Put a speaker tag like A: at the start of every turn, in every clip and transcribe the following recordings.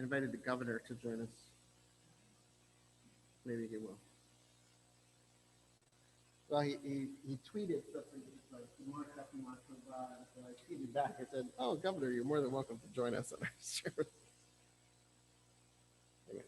A: invited the governor to join us. Maybe he will. Well, he tweeted something like, more stuff he wants to provide. So I tweeted back. I said, "Oh, Governor, you're more than welcome to join us on our service." Anyway.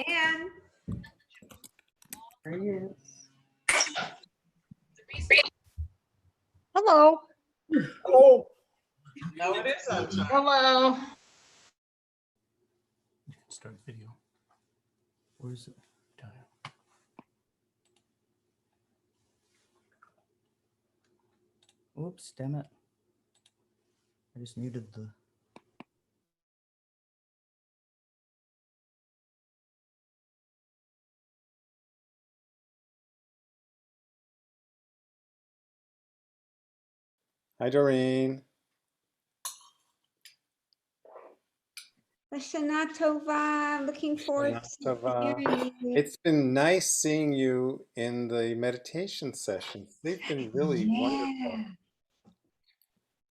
B: And
A: There he is.
B: hello.
A: Oh,
C: Now it is on time.
B: Hello.
D: You can start video.
A: where's it?
D: Time.
B: Oops, damn it. I just muted the.
D: Hi, Doreen.
E: Lashana Tova, looking forward to hearing you.
D: It's been nice seeing you in the meditation sessions. They've been really wonderful.
E: Yeah.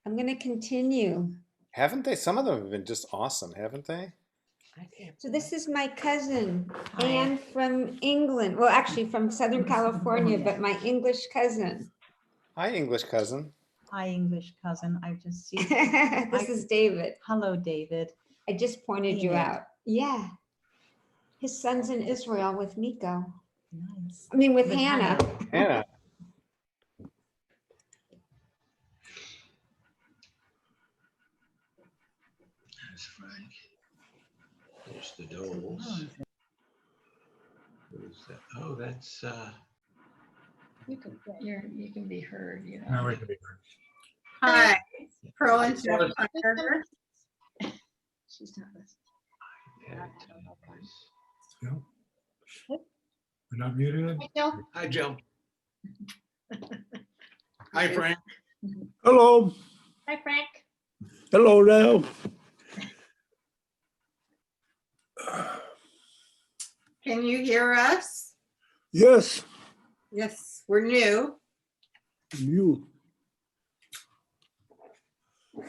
E: I'm going to continue.
D: Haven't they? Some of them have been just awesome, haven't they?
E: So this is my cousin, Anne from England. Well, actually from Southern California, but my English cousin.
D: Hi, English cousin.
F: Hi, English cousin. I just see.
E: This is David.
F: Hello, David.
E: I just pointed you
F: David.
E: out. Yeah. His son's in Israel with Nico.
F: Nice.
E: I mean, with
F: With
E: Hannah.
D: Hannah.
G: There's Frank. There's the Doles. Who's that? Oh, that's
H: You can be heard, you know.
I: Now we can be heard.
H: Hi, Pearl and Jeff Parker. She's not listening.
G: iPad.
I: Still? We're not muted?
G: Hi, Joe. Hi, Frank.
J: Hello.
H: Hi, Frank.
J: Hello now.
H: Can you hear us?
J: Yes,
H: Yes, we're new.
J: you.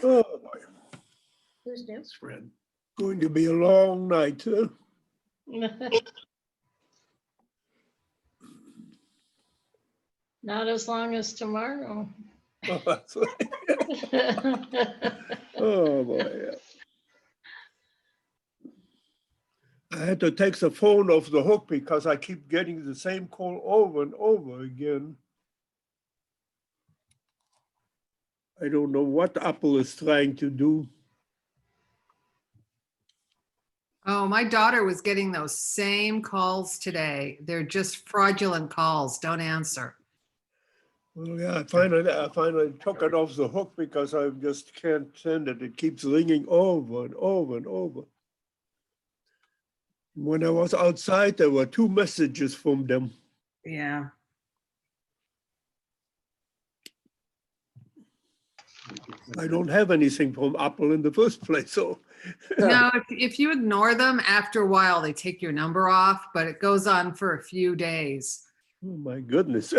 J: Oh, boy.
H: Who's new?
G: It's Fred.
J: Going to be a long night, huh?
H: Not as long as tomorrow.
J: Oh, that's right. Oh, boy. I had to take the phone off the hook because I keep getting the same call over and over again. I don't know what Apple is trying to do.
K: Oh, my daughter was getting those same calls today. They're just fraudulent calls. Don't answer.
J: Well, yeah, I finally took it off the hook because I just can't send it. It keeps ringing over and over and over. When I was outside, there were 2 messages from them.
K: Yeah.
J: I don't have anything from Apple in the first place, so.
K: No, if you ignore them, after a while, they take your number off, but it goes on for a few days.
J: Oh, my goodness.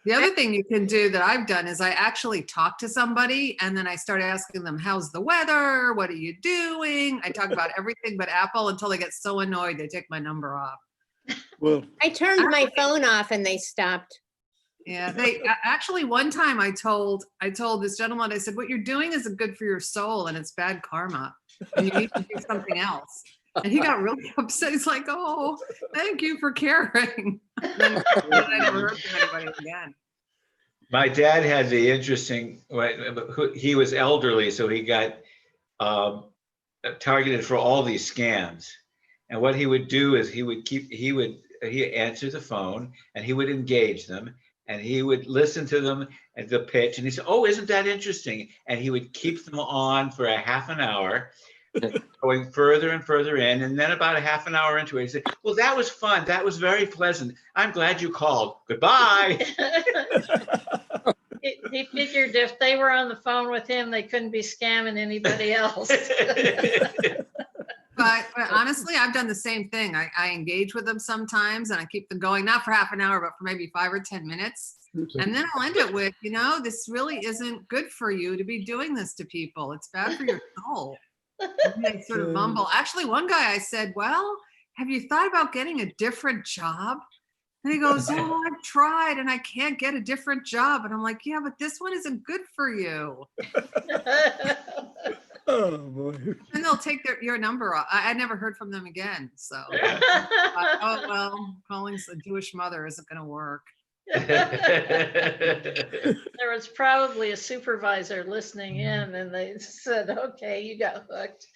K: The other thing you can do that I've done is I actually talk to somebody and then I start asking them, how's the weather? What are you doing? I talk about everything but Apple until they get so annoyed they take my number off.
J: Well,
L: I turned my phone off and they stopped.
K: Yeah, they actually one time I told this gentleman, I said, what you're doing isn't good for your soul and it's bad karma. And you need to do something else. And he got really upset. He's like, oh, thank you for caring. And then I never heard from anybody again.
G: My dad had the interesting, he was elderly, so he got targeted for all these scams. And what he would do is he answer the phone and he would engage them and he would listen to them at the pitch and he said, oh, isn't that interesting? And he would keep them on for a half an hour, going further and further in. And then about a half an hour into it, he said, well, that was fun. That was very pleasant. I'm glad you called. Goodbye.
H: He figured if they were on the phone with him, they couldn't be scamming anybody else.
K: But honestly, I've done the same thing. I engage with them sometimes and I keep them going, not for half an hour, but for maybe 5 or 10 minutes. And then I'll end it with, this really isn't good for you to be doing this to people. It's bad for your soul. And they sort of mumble. Actually, one guy I said, well, have you thought about getting a different job? And he goes, oh, I've tried and I can't get a different job. And I'm like, yeah, but this one isn't good for you.
J: oh, boy.
K: And they'll take your number off. I never heard from them again. So, oh, well, calling a Jewish mother isn't going to work.
H: There was probably a supervisor listening in and they said, okay, you got hooked.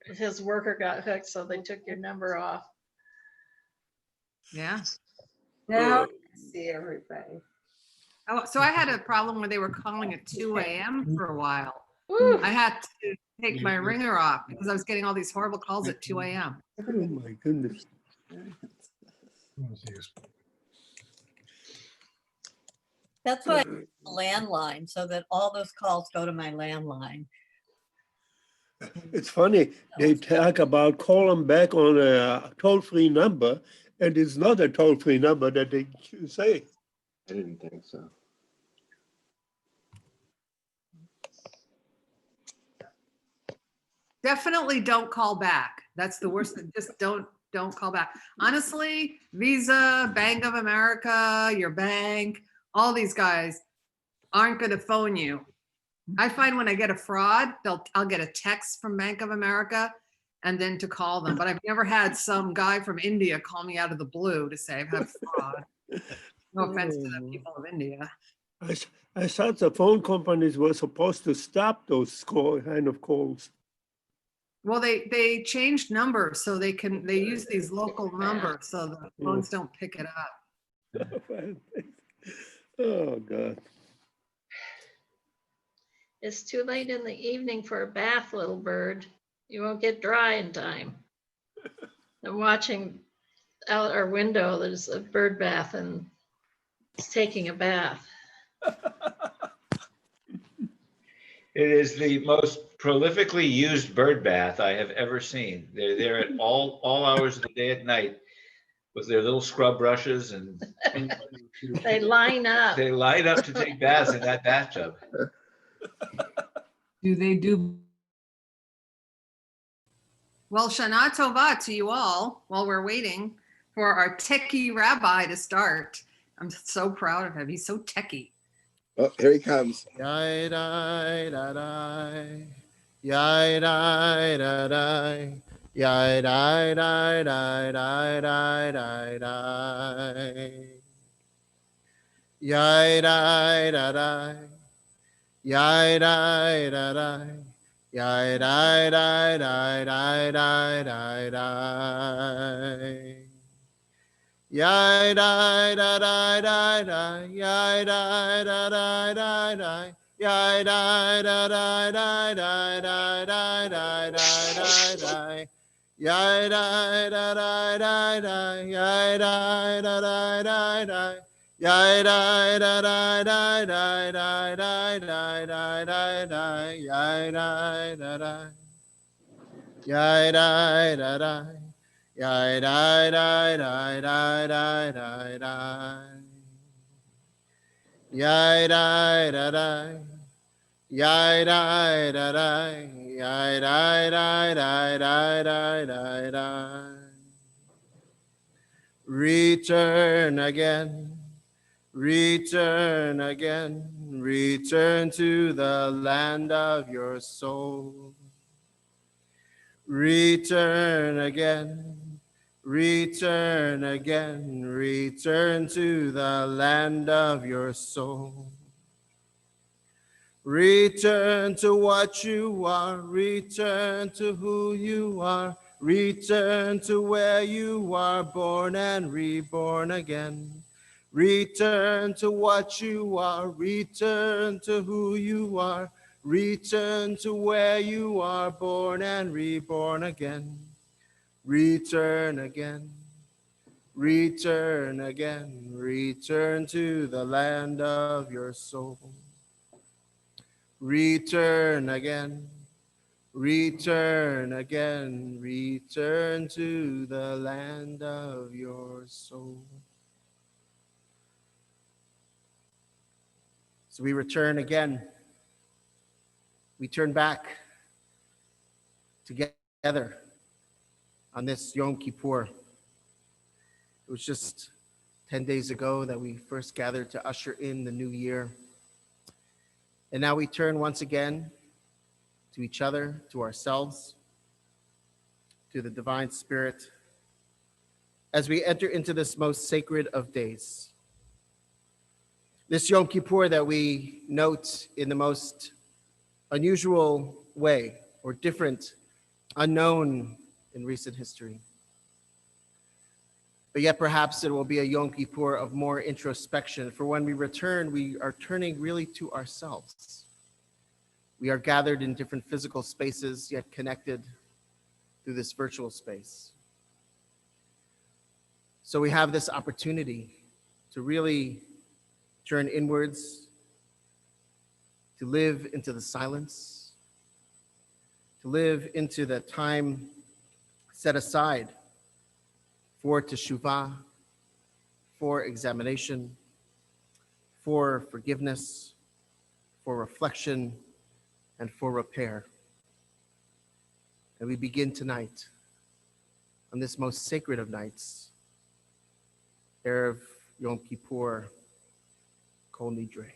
H: His worker got hooked, so they took your number off.
K: Yeah.
H: Now I see everybody.
K: Oh, so I had a problem where they were calling at 2 a.m. for a while.
H: Woo.
K: I had to take my ringer off because I was getting all these horrible calls at 2 a.m.
J: Oh, my goodness.
M: That's why I use the landline, so that all those calls go to my landline.
J: It's funny, they talk about call them back on a toll-free number, and it's not a toll-free number that they say.
A: I didn't think so.
K: Definitely don't call back. That's the worst. Just don't call back. Honestly, Visa, Bank of America, your bank, all these guys aren't going to phone you. I find when I get a fraud, I'll get a text from Bank of America and then to call them. But I've never had some guy from India call me out of the blue to say I've had fraud. No offense to the people of India.
J: I thought the phone companies were supposed to stop those kind of calls.
K: Well, they changed numbers so they use these local numbers so the phones don't pick it up.
J: Oh, God.
H: It's too late in the evening for a bath, little bird. You won't get dry in time. I'm watching out our window. There's a bird bath and it's taking a bath.
G: It is the most prolifically used bird bath I have ever seen. They're there at all hours of the day and night with their little scrub brushes and
H: They line up.
G: they line up to take baths in that bathtub.
K: Do they do? Well, Shana Tova to you all while we're waiting for our techie rabbi to start. I'm so proud of him. He's so techie.
A: Oh, here he comes.
N: Yai dai da dai, yai dai da dai, yai dai dai dai dai dai dai dai, yai dai da dai, yai dai da dai, yai dai dai dai dai dai dai dai. Yai dai da dai dai dai, yai dai da dai dai dai, yai dai da dai dai dai dai dai dai dai dai, yai dai da dai dai dai, yai dai da dai dai dai, yai dai da dai dai dai dai dai dai dai dai dai, yai dai da dai, yai dai da dai. Yai dai dai dai dai dai dai dai. Yai dai da dai. Yai dai da dai. Yai dai dai dai dai dai dai dai. Return again. Return again. Return to the land of your soul. Return again. Return again, return to the land of your soul. Return to what you are, return to who you are, return to where you are born and reborn again. Return to what you are, return to who you are, return to where you are born and reborn again. Return again, return again, return to the land of your soul. Return again, return again, return to the land of your soul. So we return again. We turn back together on this Yom Kippur. It was just 10 days ago that we first gathered to usher in the new year. And now we turn once again to each other, to ourselves, to the Divine Spirit, as we enter into this most sacred of days. This Yom Kippur that we note in the most unusual way, or different, unknown in recent history. But yet perhaps it will be a Yom Kippur of more introspection. For when we return, we are turning really to ourselves. We are gathered in different physical spaces, yet connected through this virtual space. So we have this opportunity to really turn inwards, to live into the silence, to live into the time set aside for teshuvah, for examination, for forgiveness, for reflection, and for repair. And we begin tonight, on this most sacred of nights, Erev Yom Kippur, Kol Nidre.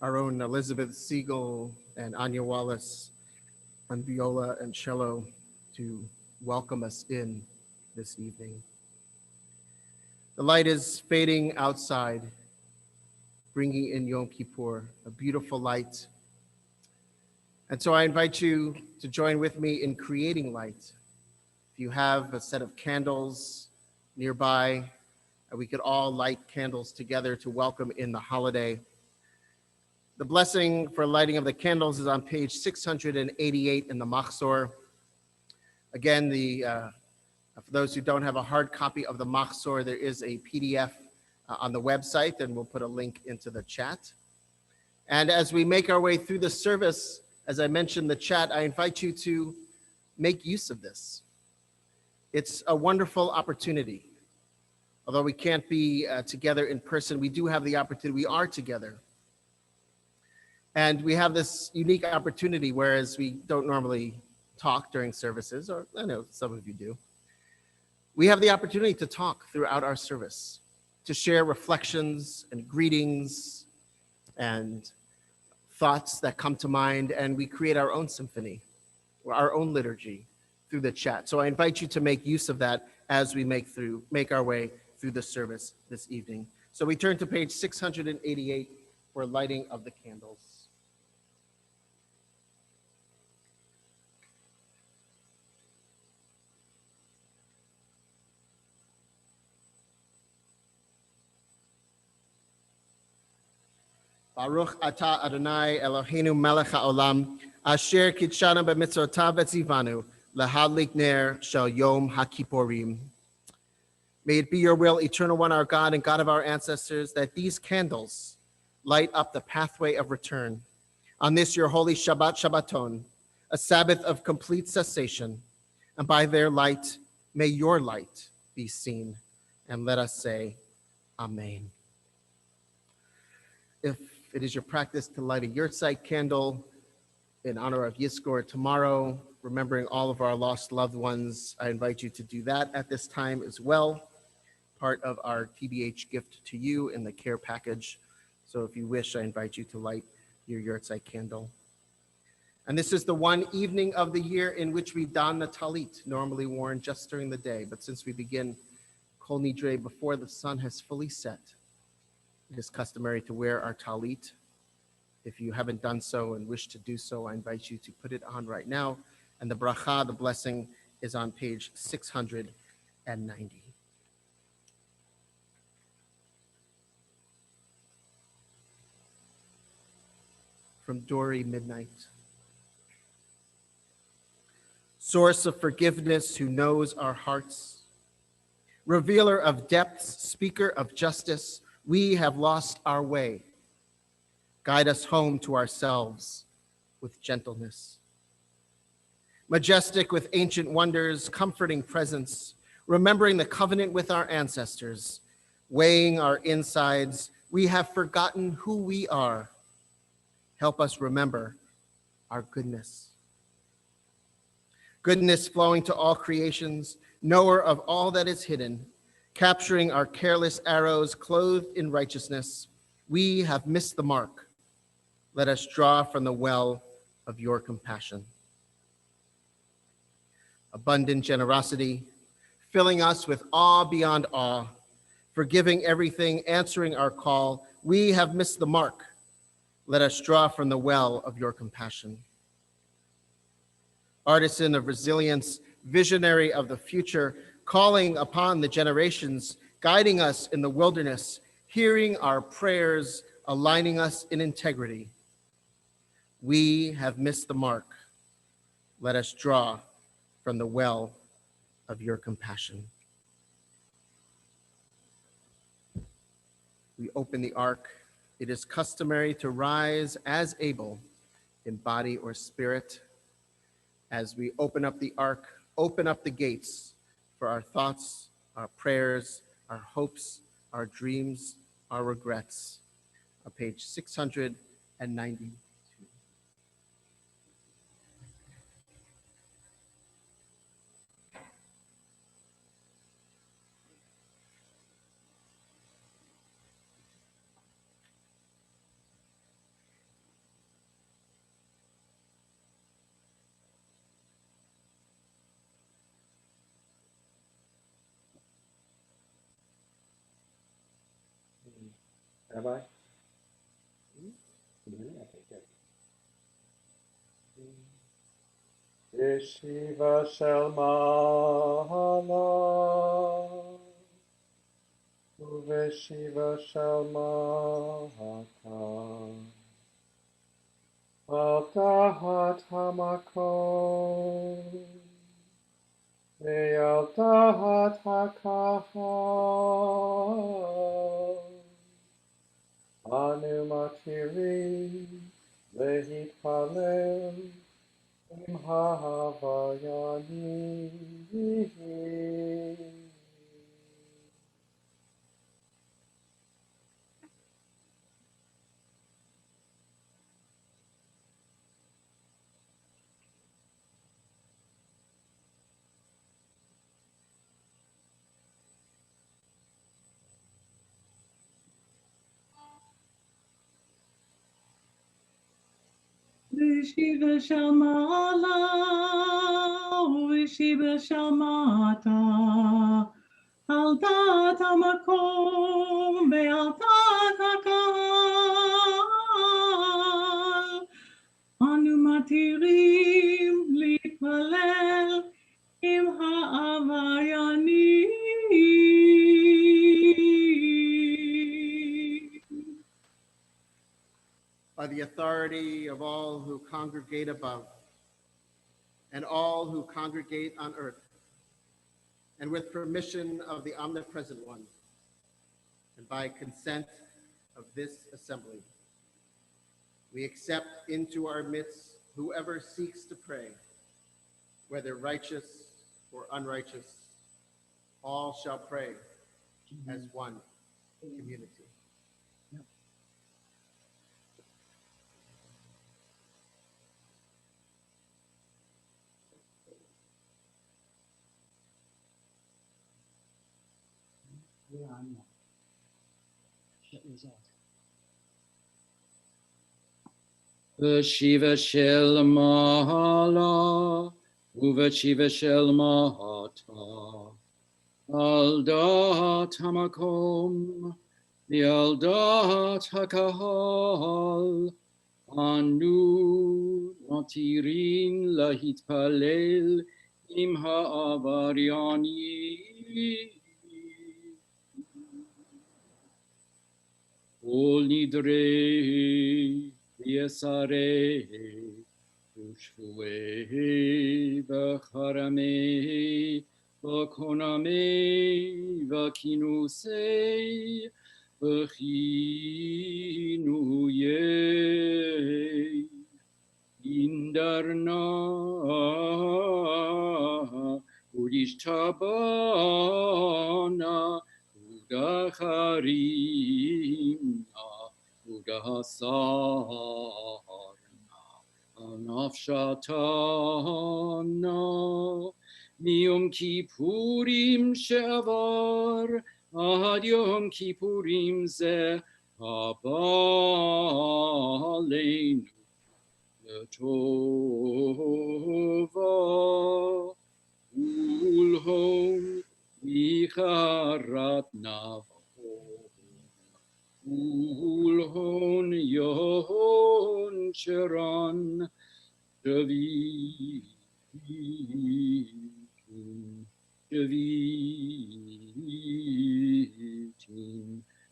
N: our own Elizabeth Siegel and Anya Wallace on viola and cello to welcome us in this evening. The light is fading outside, bringing in Yom Kippur, a beautiful light. And so I invite you to join with me in creating light. If you have a set of candles nearby, we could all light candles together to welcome in the holiday. The blessing for lighting of the candles is on page 688 in the Machzor. Again, for those who don't have a hard copy of the Machzor, there is a PDF on the website, and we'll put a link into the chat. And as we make our way through the service, as I mentioned in the chat, I invite you to make use of this. It's a wonderful opportunity. Although we can't be together in person, we do have the opportunity, we are together. And we have this unique opportunity, whereas we don't normally talk during services, or I know some of you do. We have the opportunity to talk throughout our service, to share reflections and greetings and thoughts that come to mind, and we create our own symphony, or our own liturgy through the chat. So I invite you to make use of that as we make our way through the service this evening. So we turn to page 688 for lighting of the candles. Baruch atah Adonai Eloheinu melech haolam, asher kitshanu b'mitzvotav v'tzivanu, lahadlik ner shel yom hakippurim. May it be your will, eternal one, our God and God of our ancestors, that these candles light up the pathway of return on this your holy Shabbat Shabbaton, a Sabbath of complete cessation, and by their light, may your light be seen. And let us say, Amen. If it is your practice to light a yurtzeit candle in honor of Yizkor tomorrow, remembering all of our lost loved ones, I invite you to do that at this time as well. Part of our TBH gift to you in the care package. So if you wish, I invite you to light your yurtzeit candle. And this is the one evening of the year in which we don the talit, normally worn just during the day. But since we begin Kol Nidre before the sun has fully set, it is customary to wear our talit. If you haven't done so and wish to do so, I invite you to put it on right now. And the bracha, the blessing, is on page 690. From Dory Midnight. Source of forgiveness who knows our hearts, revealer of depths, speaker of justice, we have lost our way. Guide us home to ourselves with gentleness. Majestic with ancient wonders, comforting presence, remembering the covenant with our ancestors, weighing our insides, we have forgotten who we are. Help us remember our goodness. Goodness flowing to all creations, knower of all that is hidden, capturing our careless arrows, clothed in righteousness. We have missed the mark. Let us draw from the well of your compassion. Abundant generosity, filling us with awe beyond awe, forgiving everything, answering our call. We have missed the mark. Let us draw from the well of your compassion. Artisan of resilience, visionary of the future, calling upon the generations, guiding us in the wilderness, hearing our prayers, aligning us in integrity. We have missed the mark. Let us draw from the well of your compassion. We open the ark. It is customary to rise as able in body or spirit. As we open up the ark, open up the gates for our thoughts, our prayers, our hopes, our dreams, our regrets. On page 690.
D: Have I? Okay, good. Yeshiva shel Mahala, Uveshiva shel Mahata, Al Dahat Hamakom, Ve'al Dahat HaKahal, Anu Matiri, Lehitpalel, Im Havayani.
C: Vishiva Shamala, Vishiva Shamata, Al Dat Hamakom, Be'al Dat HaKahal, Anu Matirim Litpalel, Im Ha'avayani.
A: By the authority of all who congregate above and all who congregate on earth, and with permission of the omnipresent one, and by consent of this assembly, we accept into our midst whoever seeks to pray, whether righteous or unrighteous. All shall pray as one community.
O: Shiva shel Mahala, Shiva shel Mahata, Al Dat Hamakom, Al Dat HaKahal, Anu Matirin Lahitpalel, Im Ha'avariani. Kol Nidre, Yesare, Ushvue, Vacharame, Vakoname, Vakinuse, Vachinuye, Indarna, Udishtabana, Udacharimna, Udahasarna, Anafshatana, Miyom Kippurim She'avar, Ad Yom Kippurim Ze, Haba Aleinu Tova, Ulhom Icharat Navachon, Ulhon Yehon Cheran, Shavitin,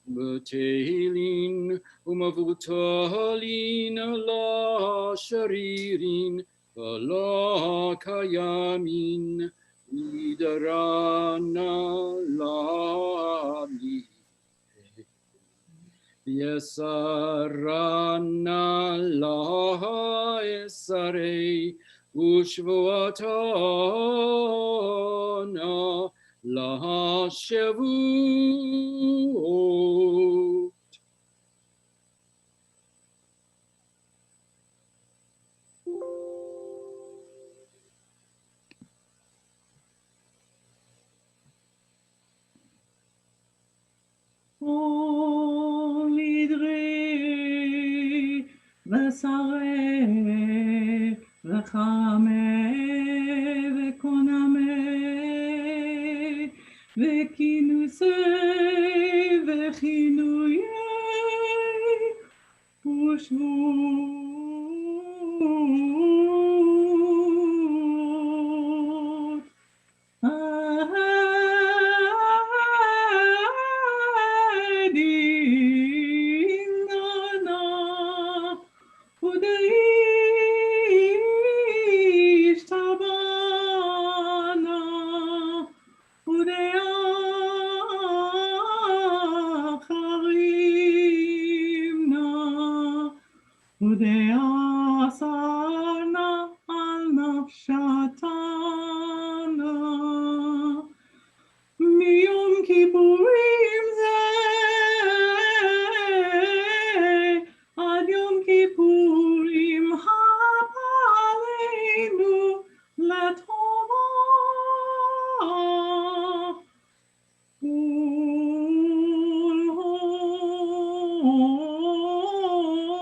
O: Batelin, Umavutahalin, La Sharirin, La Kayamin, Idarana Lami, Yesarana La Esare, Ushvatana La Shavuot.
C: Kol Nidre, Vesare, Vechame, Vekoname, Vekinuse, Vechinuye. ושבות הדיננה ודאיש טבנה ודאחרימנה ודאסרנה על נפשתנה מיום כיפורים זה עד יום כיפורים הבא עלינו לטובה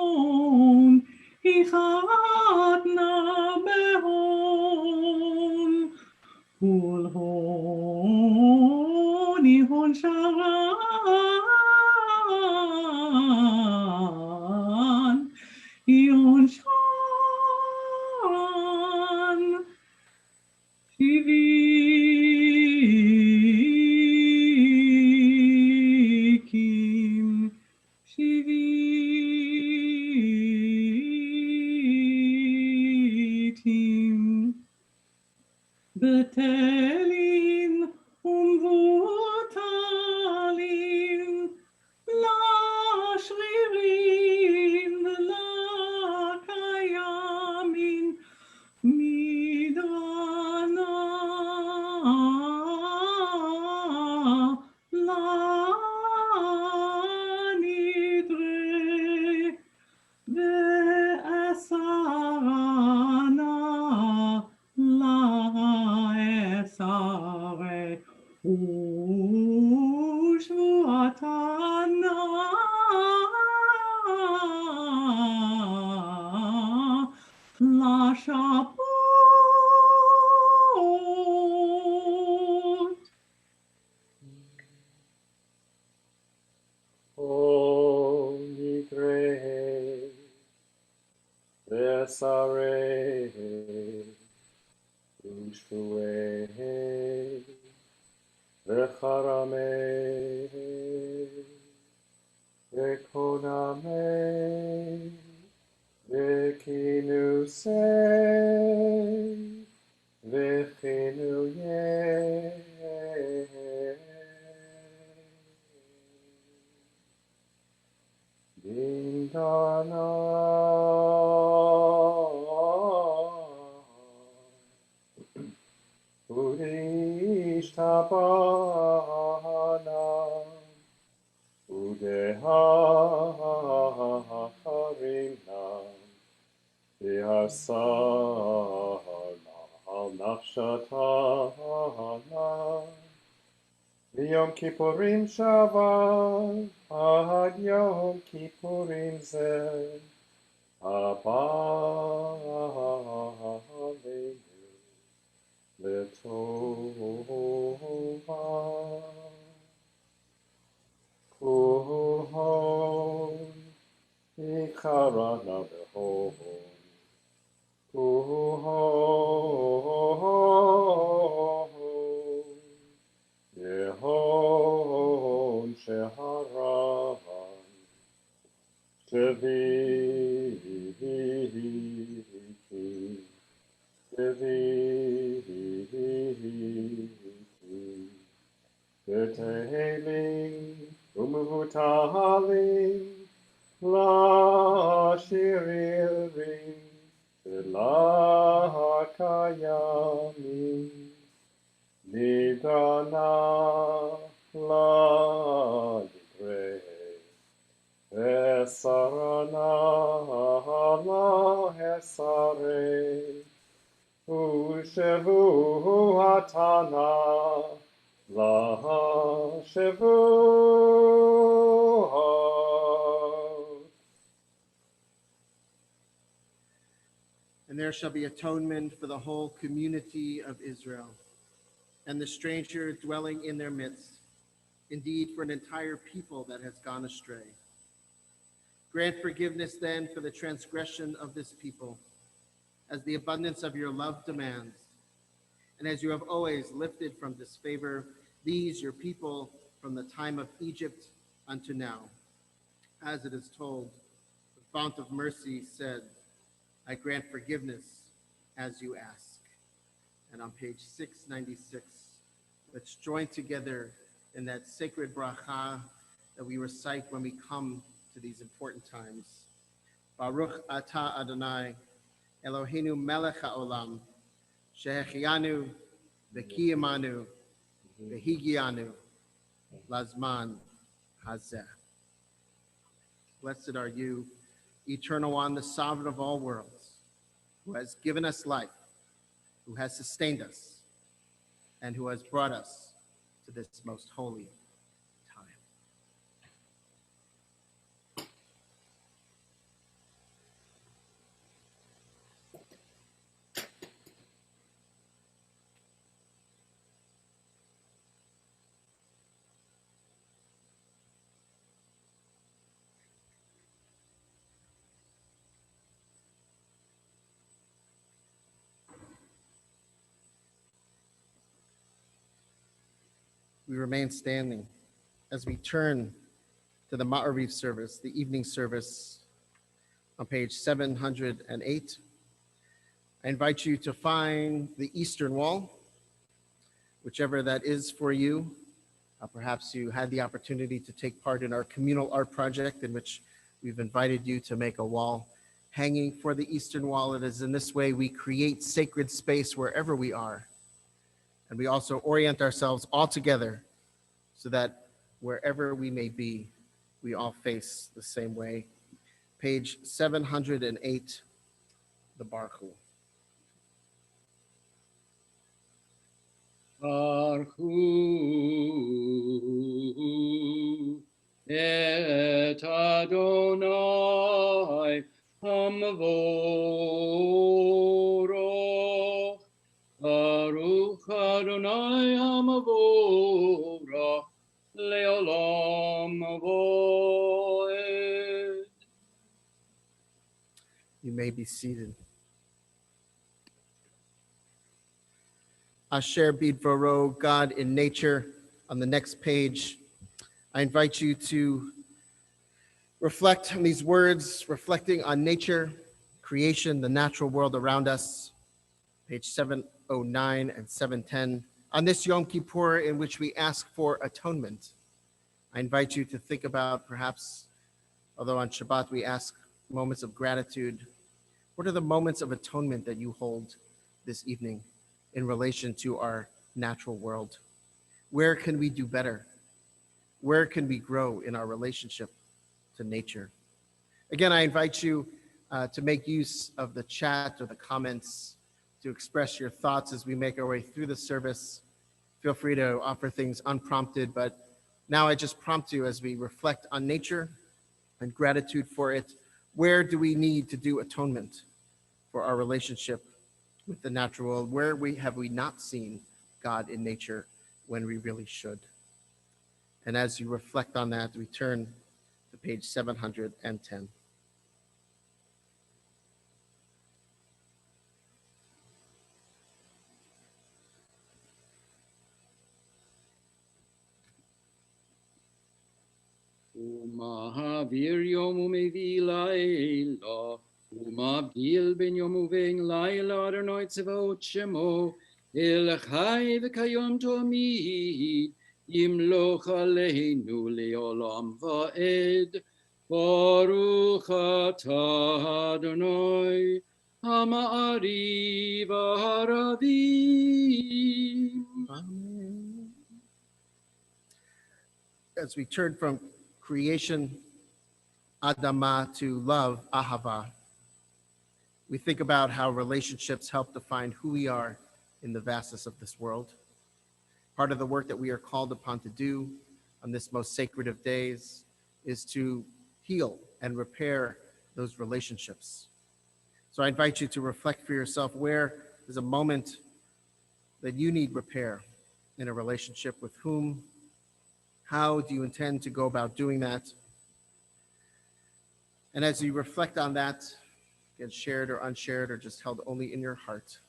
C: ולהון הכרתנה בהון ולהון הון שרן הון שרן שיביקים שיביקים בטלים ומבוטלים לשרירים ולקיימים מדרנה לנדרה ועשרנה לעשרה ושבועתנה לשבות.
P: Kol Nidre Vesare Ushue Vecharame Vekoname Vekinuse Vechinuye Dindana Udishtabana Udeharina Vihasana Nafshatana Yom Kippurim Shabbat Ad Yom Kippurim Zeh Abaleinu L'Tova Kuhon Ikarana Behon Kuhon Yehon Sheharan Sheviki Betelim Umuvutalim La Shiririm La Kayamim Nidana La Nidre Esarana La Hesare Ushevu Atana La Shevu
A: And there shall be atonement for the whole community of Israel and the stranger dwelling in their midst, indeed for an entire people that has gone astray. Grant forgiveness then for the transgression of this people, as the abundance of your love demands, and as you have always lifted from disfavor these your people from the time of Egypt unto now. As it is told, the fount of mercy said, I grant forgiveness as you ask. And on page 696, let's join together in that sacred bracha that we recite when we come to these important times. Baruch atah Adonai, Eloheinu melech haolam, shehechianu v'kiyamanu v'higianu lazman hazeh. Blessed are you, eternal one, the sovereign of all worlds, who has given us life, who has sustained us, and who has brought us to this most holy time. We remain standing as we turn to the Ma'ariv service, the evening service on page 708. I invite you to find the Eastern Wall, whichever that is for you. Perhaps you had the opportunity to take part in our communal art project in which we've invited you to make a wall hanging for the Eastern Wall. It is in this way we create sacred space wherever we are. And we also orient ourselves all together so that wherever we may be, we all face the same way. Page 708, the Baruch.
O: Baruch et Adonai Hamavoro. Baruch Adonai Hamavoro Leolam Voed.
A: You may be seated. Asher Bidvaro, God in nature. On the next page, I invite you to reflect on these words, reflecting on nature, creation, the natural world around us. Page 709 and 710. On this Yom Kippur in which we ask for atonement, I invite you to think about perhaps, although on Shabbat we ask moments of gratitude, what are the moments of atonement that you hold this evening in relation to our natural world? Where can we do better? Where can we grow in our relationship to nature? Again, I invite you to make use of the chat or the comments to express your thoughts as we make our way through the service. Feel free to offer things unprompted, but now I just prompt you as we reflect on nature and gratitude for it. Where do we need to do atonement for our relationship with the natural world? Where have we not seen God in nature when we really should? And as you reflect on that, we turn to page 710.
O: Umahavir yom umevi laila, umavdil ben yom uvein laila Adonai tzevot shemo, el chai v'kayom tomid, yimloch aleinu leolam va'ed, Baruch atah Adonai, ha'ma'ariv ha'aravim.
A: Amen. As we turn from creation, Adama, to love, Ahava, we think about how relationships help define who we are in the vastness of this world. Part of the work that we are called upon to do on this most sacred of days is to heal and repair those relationships. So I invite you to reflect for yourself where is a moment that you need repair in a relationship, with whom. How do you intend to go about doing that? And as you reflect on that, again, shared or unshared or just held only in your heart,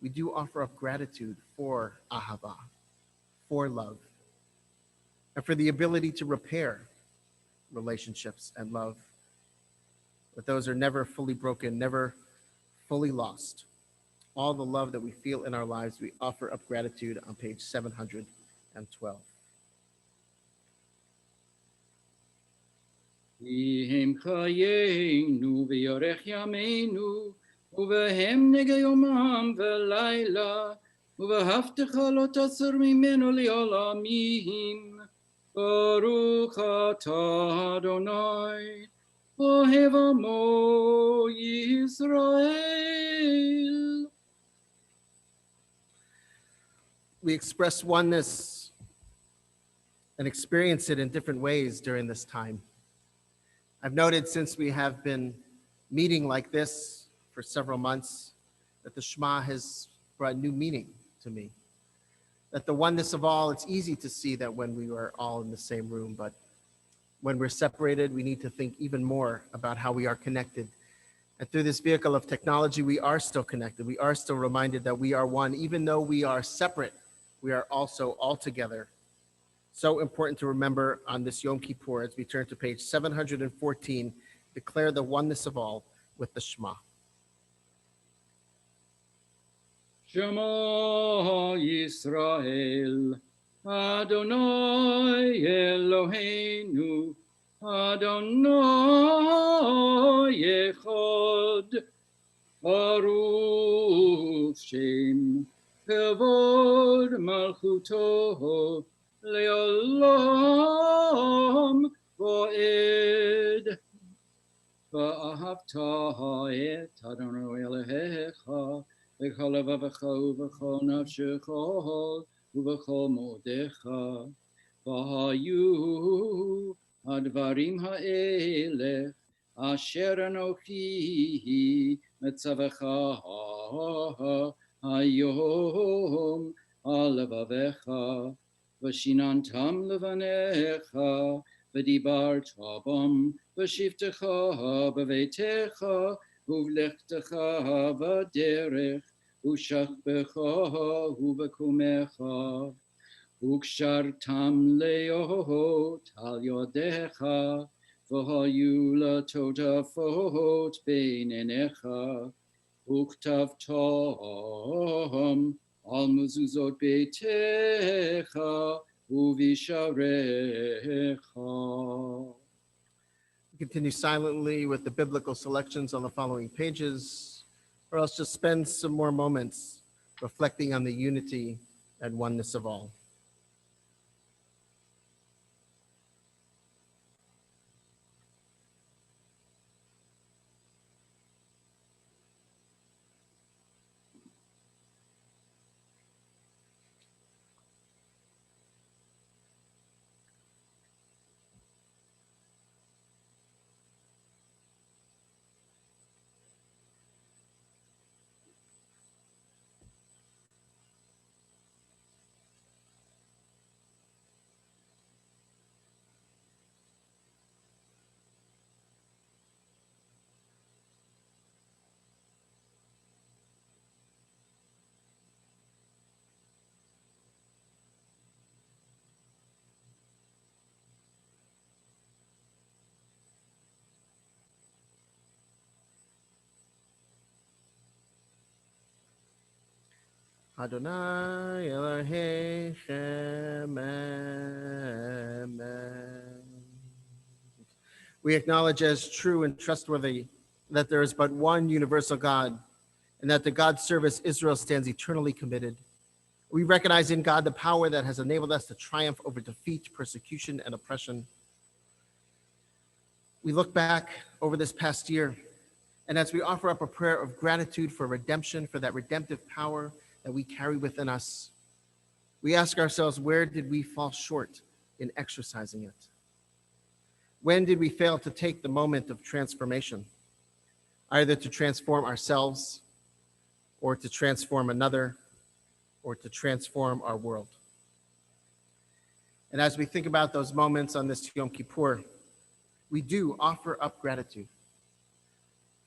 A: we do offer up gratitude for ahava, for love, and for the ability to repair relationships and love. But those are never fully broken, never fully lost. All the love that we feel in our lives, we offer up gratitude on page 712.
O: Vihem chayenu v'yorech yameinu uvehem nege yomam v'layla uvehavtecha lo tasur mimenu li'olamim Baruch atah Adonai ohev amo Yisrael.
A: We express oneness and experience it in different ways during this time. I've noted since we have been meeting like this for several months that the Shema has brought new meaning to me. That the oneness of all, it's easy to see that when we are all in the same room, but when we're separated, we need to think even more about how we are connected. And through this vehicle of technology, we are still connected. We are still reminded that we are one. Even though we are separate, we are also all together. So important to remember on this Yom Kippur as we turn to page 714, declare the oneness of all with the Shema.
O: Shema Yisrael, Adonai Eloheinu, Adonai Echad, Baruch Shem, Kavod Malchuto, Leolam Voed, Va'ahavta et Adonai Elohecha, V'chol levavecha uv'chol nafshecha uv'chol modecha v'hayu hadvarim ha'elech asher anochi metzavecha hayom al levavecha v'shinantam levanecha v'dibarta bam v'shivtecha b'veitecha Uvlechtecha v'derech, u'shachbecha u'v'kumecha, u'kshartam le'ot al yodecha, v'hayu latotafot beinenecha, u'ktavtom al mezuzot beitecha, u'visharecha.
A: Continue silently with the biblical selections on the following pages, or else just spend some more moments reflecting on the unity and oneness of all. Adonai Elohechem, amen. We acknowledge as true and trustworthy that there is but one universal God, and that to God's service Israel stands eternally committed. We recognize in God the power that has enabled us to triumph over defeat, persecution, and oppression. We look back over this past year, and as we offer up a prayer of gratitude for redemption, for that redemptive power that we carry within us, we ask ourselves, where did we fall short in exercising it? When did we fail to take the moment of transformation, either to transform ourselves or to transform another or to transform our world? And as we think about those moments on this Yom Kippur, we do offer up gratitude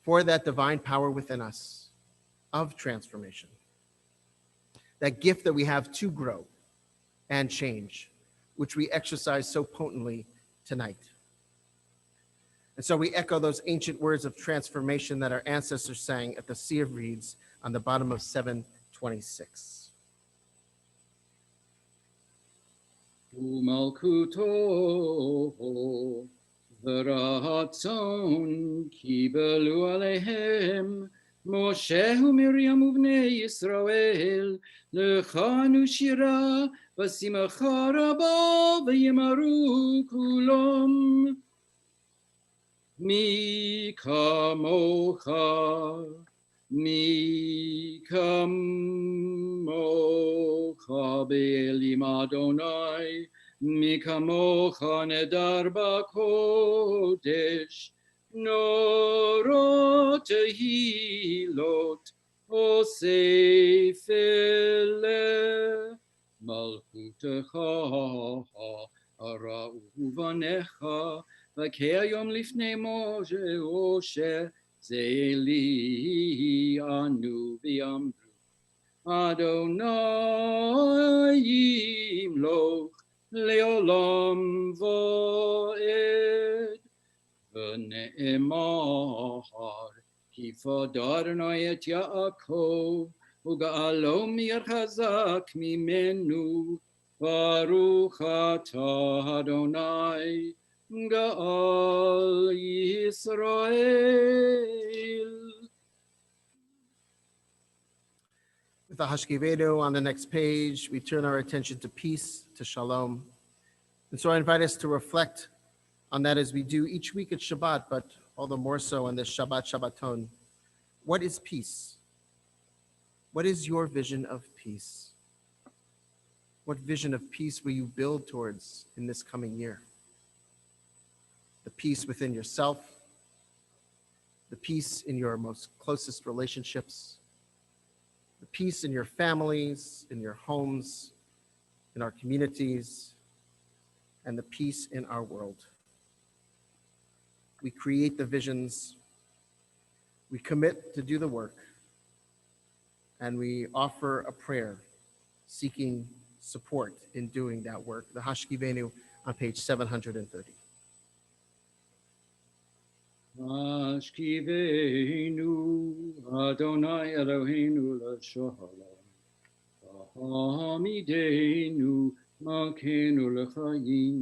A: for that divine power within us of transformation, that gift that we have to grow and change, which we exercise so potently tonight. And so we echo those ancient words of transformation that our ancestors sang at the Sea of Reeds on the bottom of 726.
O: ומלכותו ורצון קיבלו עליהם משה ומרים ובני ישראל לחנו שירה ושמחה רבה וימרו כולם מי כמוך מי כמוך באלים אדוני, מי כמוך נדר בקודש, נורות תהילות אוסף אלה, מלכותך ראו בניך, וכהיום לפני משה זה לי אנו ויאמרו אדוני ימלוך לעולם ועד ונאמר כי פדה אדוני את יעקב וגאלו מעיר חזק ממנו ברוך אתה אדוני גאל ישראל.
A: With the Hashkivenu on the next page, we turn our attention to peace, to shalom. And so I invite us to reflect on that as we do each week at Shabbat, but all the more so on this Shabbat Shabbaton. What is peace? What is your vision of peace? What vision of peace will you build towards in this coming year? The peace within yourself, the peace in your most closest relationships, the peace in your families, in your homes, in our communities, and the peace in our world. We create the visions, we commit to do the work, and we offer a prayer seeking support in doing that work. The Hashkivenu on page 730.
O: Hashkivenu Adonai Eloheinu l'shalom Hamidenu Malkeinu l'chaim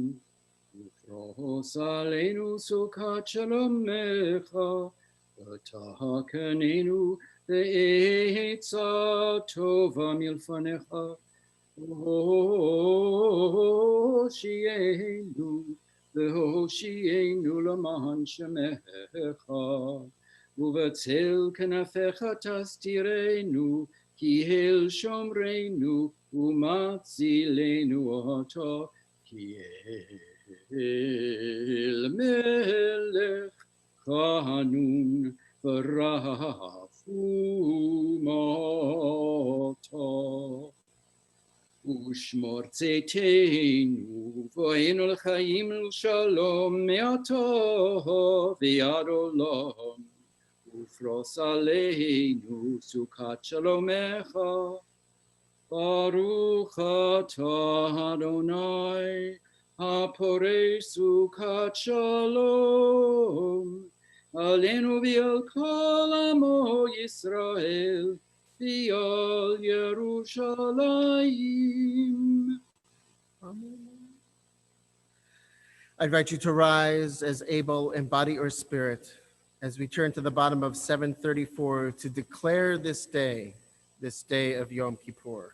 O: Ufros aleinu sukat shalomecha V'tahakanenu ve'etza tova milfanecha Hoshienu והושיענו למען שמך, ובצל כנפיך תסתירנו, כי אל שומרנו ומצילנו אותו, כי אל מלך חנון ורב ומעטה. ושמור צאתנו, ואינו לחיים ולשלום מעתה ועד עולם, ופרוס עלינו סוכת שלומך, ברוך אתה אדוני, הפורש סוכת שלום, עלינו ועל כל עמו ישראל, V'al Yerushalayim.
A: Amen. I invite you to rise as able in body or spirit as we turn to the bottom of 734 to declare this day of Yom Kippur.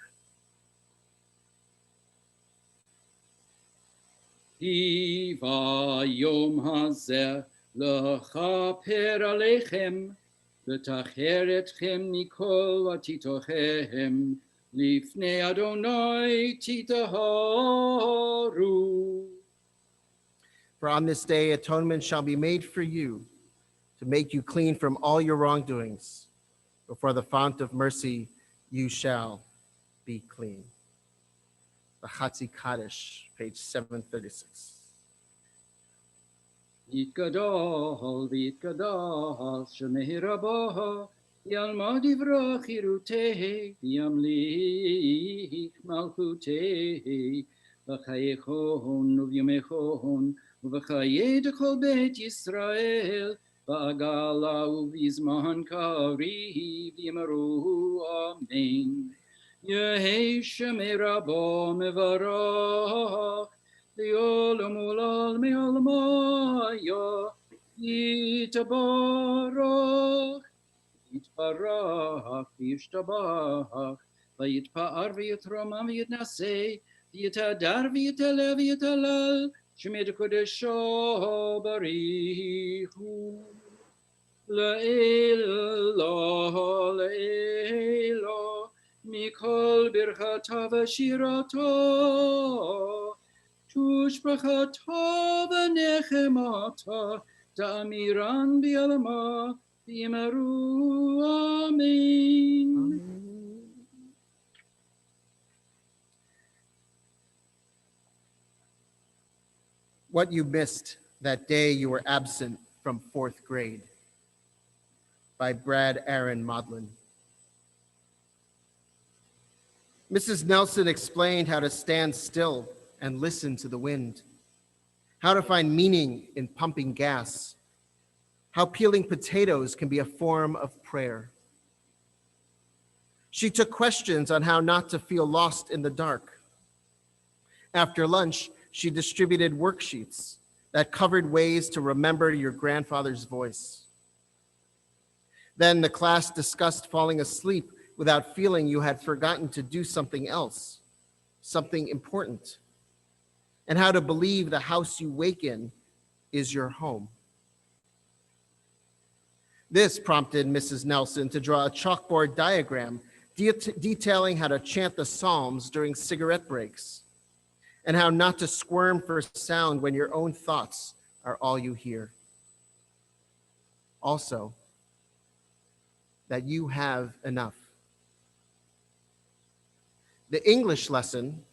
O: Hiva Yom Hazeh L'chaper Aleichem ותחר אתכם מכל ותטהרם לפני אדוני תטהרו.
A: For on this day atonement shall be made for you to make you clean from all your wrongdoings. Before the font of mercy you shall be clean. The Chatzi Kaddish, page 736.
O: יתגדל ויתגדל שמי רבה, ילמד דברי חירותי, וימליך מלכותי, בחייכון ובימיכון, ובחיי כל בית ישראל, בעגלה ובזמן קריב יאמרו אמן. יהי שמי רבו מברך, לעולם ולעלמי עולמיה, יתברך, יתברך וישתבח, ויתפאר ויתרומם ויתנשא, ויתהדר ויתעלה ויתהלל, שמי קודשו בריך הוא. לעילא, לעילא, מכל ברכתה ושירתה, תושבחתה ונחמתה, תאמירן בעלמה, ויאמרו אמן.
N: What you missed that day you were absent from fourth grade, by Brad Aaron Modlin. Mrs. Nelson explained how to stand still and listen to the wind, how to find meaning in pumping gas, how peeling potatoes can be a form of prayer. She took questions on how not to feel lost in the dark. After lunch, she distributed worksheets that covered ways to remember your grandfather's voice. Then the class discussed falling asleep without feeling you had forgotten to do something else, something important, and how to believe the house you wake in is your home. This prompted Mrs. Nelson to draw a chalkboard diagram detailing how to chant the Psalms during cigarette breaks, and how not to squirm for sound when your own thoughts are all you hear. Also, that you have enough. The English lesson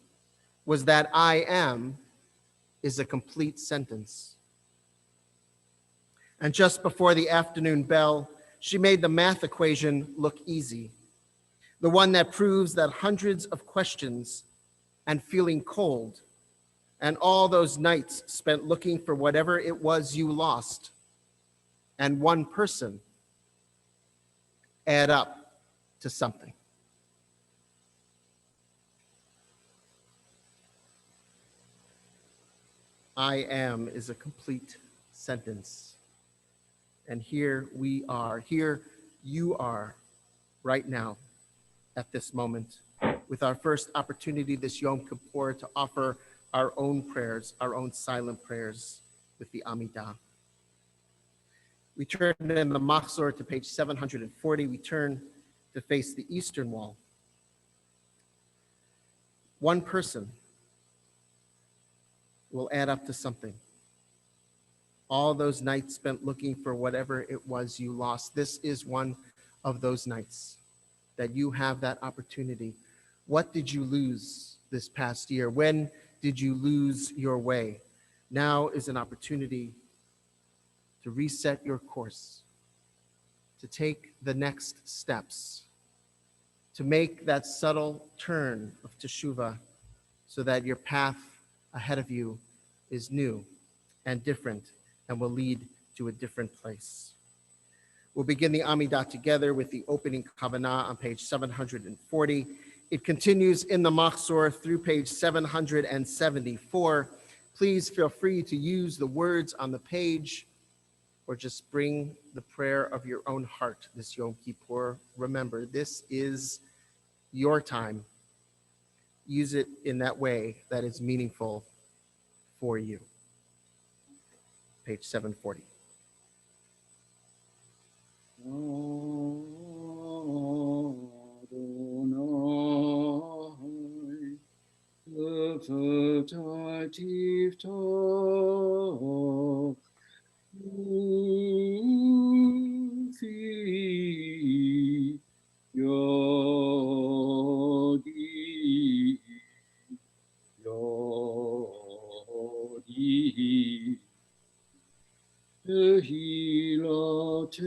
N: was that I am is a complete sentence. And just before the afternoon bell, she made the math equation look easy, the one that proves that hundreds of questions and feeling cold, and all those nights spent looking for whatever it was you lost, and one person add up to something. I am is a complete sentence. And here we are, here you are right now at this moment, with our first opportunity this Yom Kippur to offer our own prayers, our own silent prayers with the Amidah. We turn in the Machzor to page 740. We turn to face the eastern wall. One person will add up to something. All those nights spent looking for whatever it was you lost. This is one of those nights that you have that opportunity. What did you lose this past year? When did you lose your way? Now is an opportunity to reset your course, to take the next steps, to make that subtle turn of teshuvah so that your path ahead of you is new and different and will lead to a different place. We'll begin the Amidah together with the opening Kavanah on page 740. It continues in the Machzor through page 774. Please feel free to use the words on the page or just bring the prayer of your own heart this Yom Kippur. Remember, this is your time. Use it in that way that is meaningful for you. Page 740.
O: Tehillatech.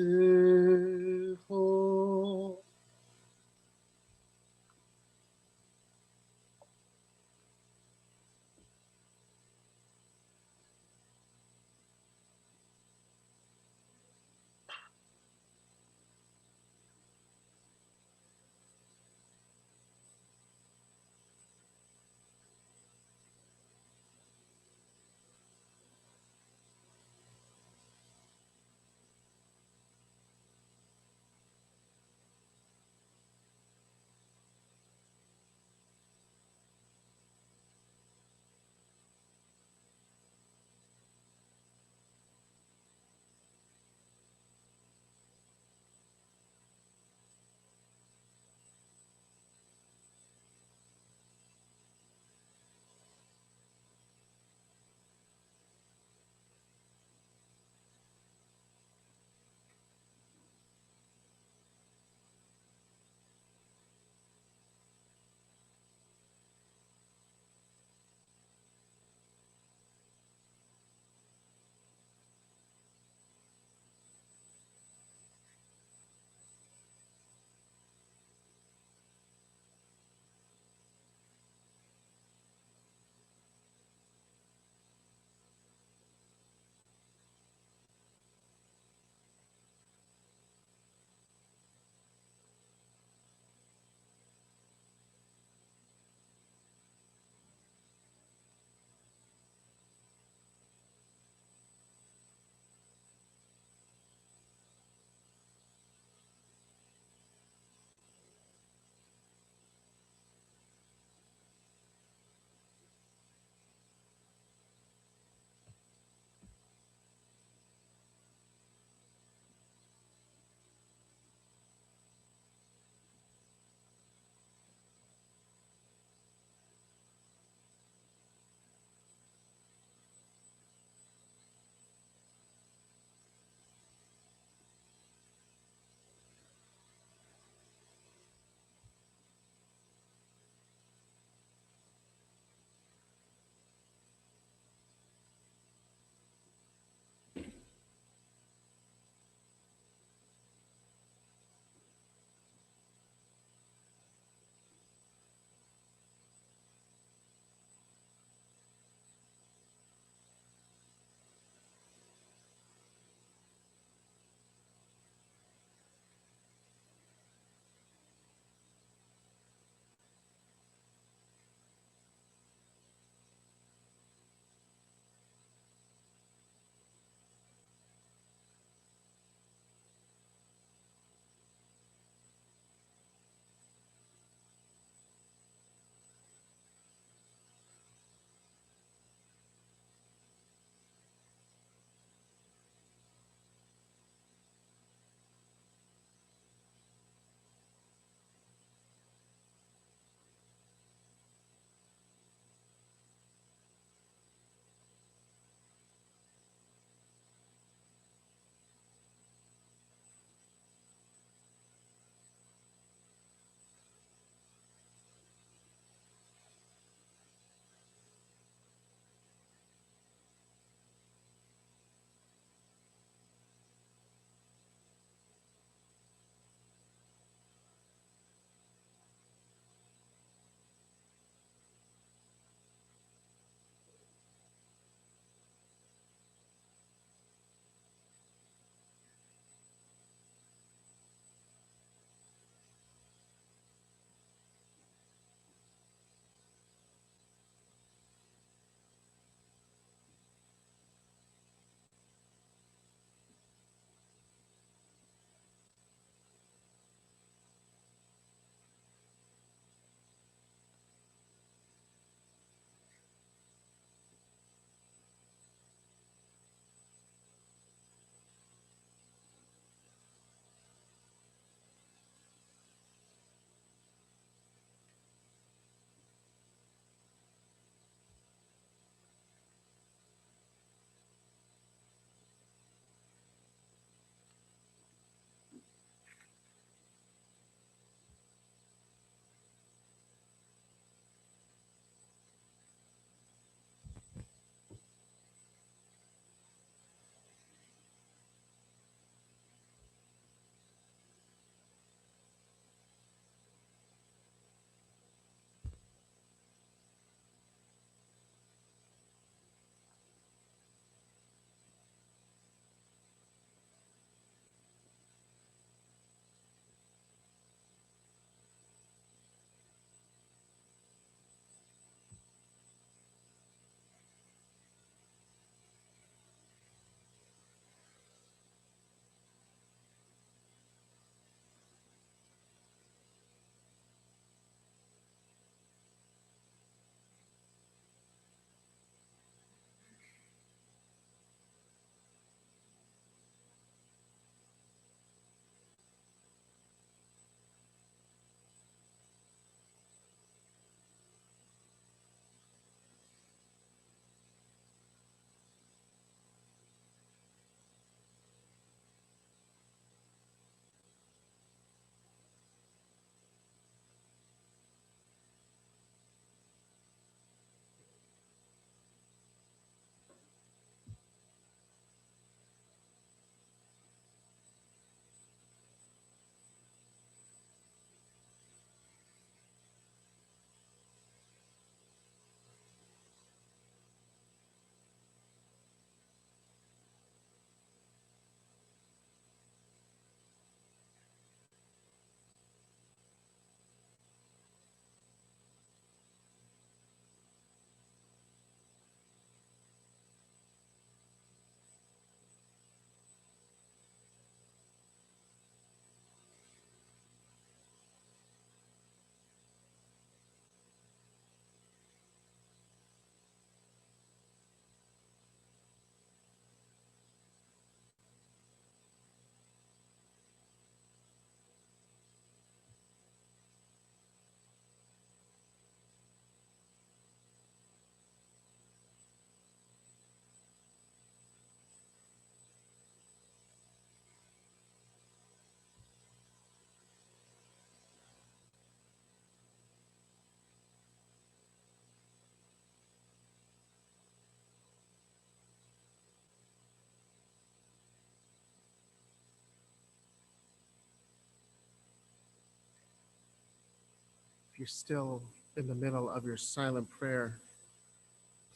A: if you're still in the middle of your silent prayer,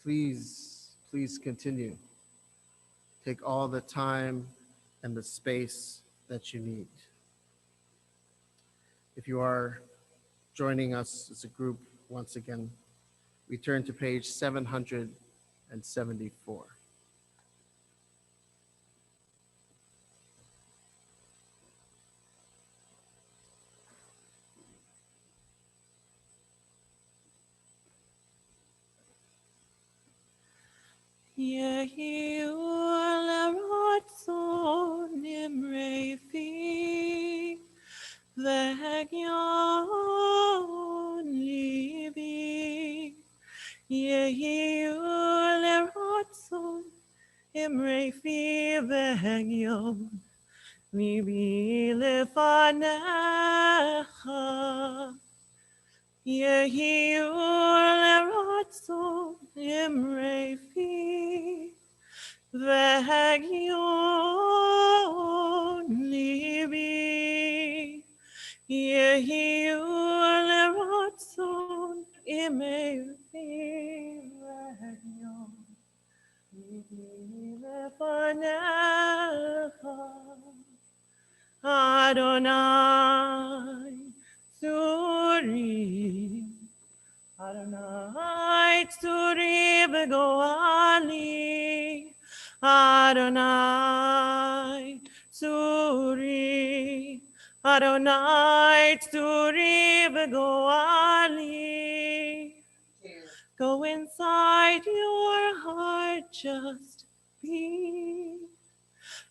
A: please continue. Take all the time and the space that you need. If you are joining us as a group once again, we turn to page 774.
C: Yehi u'lerotzon imrefi v'hegyon libi. Yehi u'lerotzon imrefi v'hegyon libi lefanecha. Yehi u'lerotzon imrefi v'hegyon libi. Yehi u'lerotzon imrefi v'hegyon libi lefanecha. Adonai Tzuri, Adonai Tzuri v'goali, Adonai Tzuri, Adonai Tzuri v'goali. Go inside your heart, just be.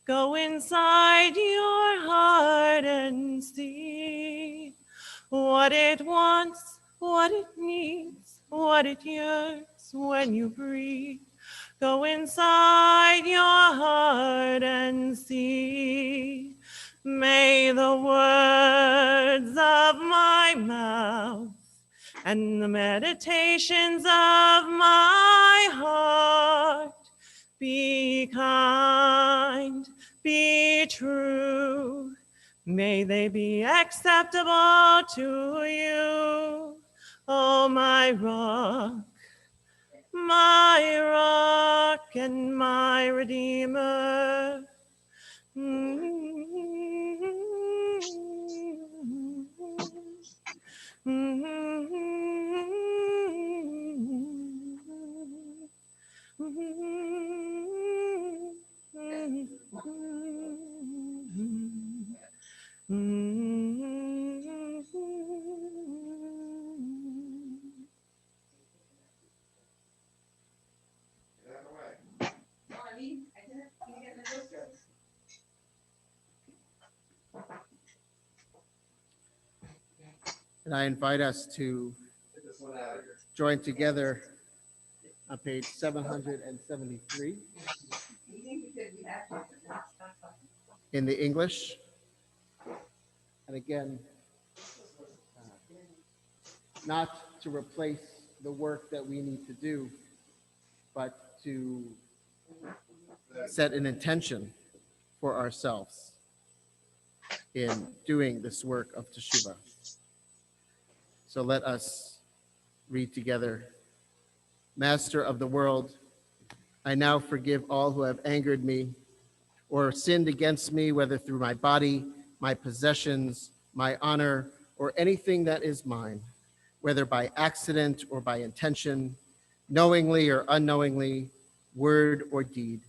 C: Go inside your heart and see what it wants, what it needs, what it yearns when you breathe. Go inside your heart and see. May the words of my mouth and the meditations of my heart be kind, be true. May they be acceptable to you, oh my rock and my redeemer.
A: And I invite us to join together on page 773 in the English. And again, not to replace the work that we need to do, but to set an intention for ourselves in doing this work of teshuvah. So let us read together. Master of the world, I now forgive all who have angered me or sinned against me, whether through my body, my possessions, my honor, or anything that is mine, whether by accident or by intention, knowingly or unknowingly, word or deed.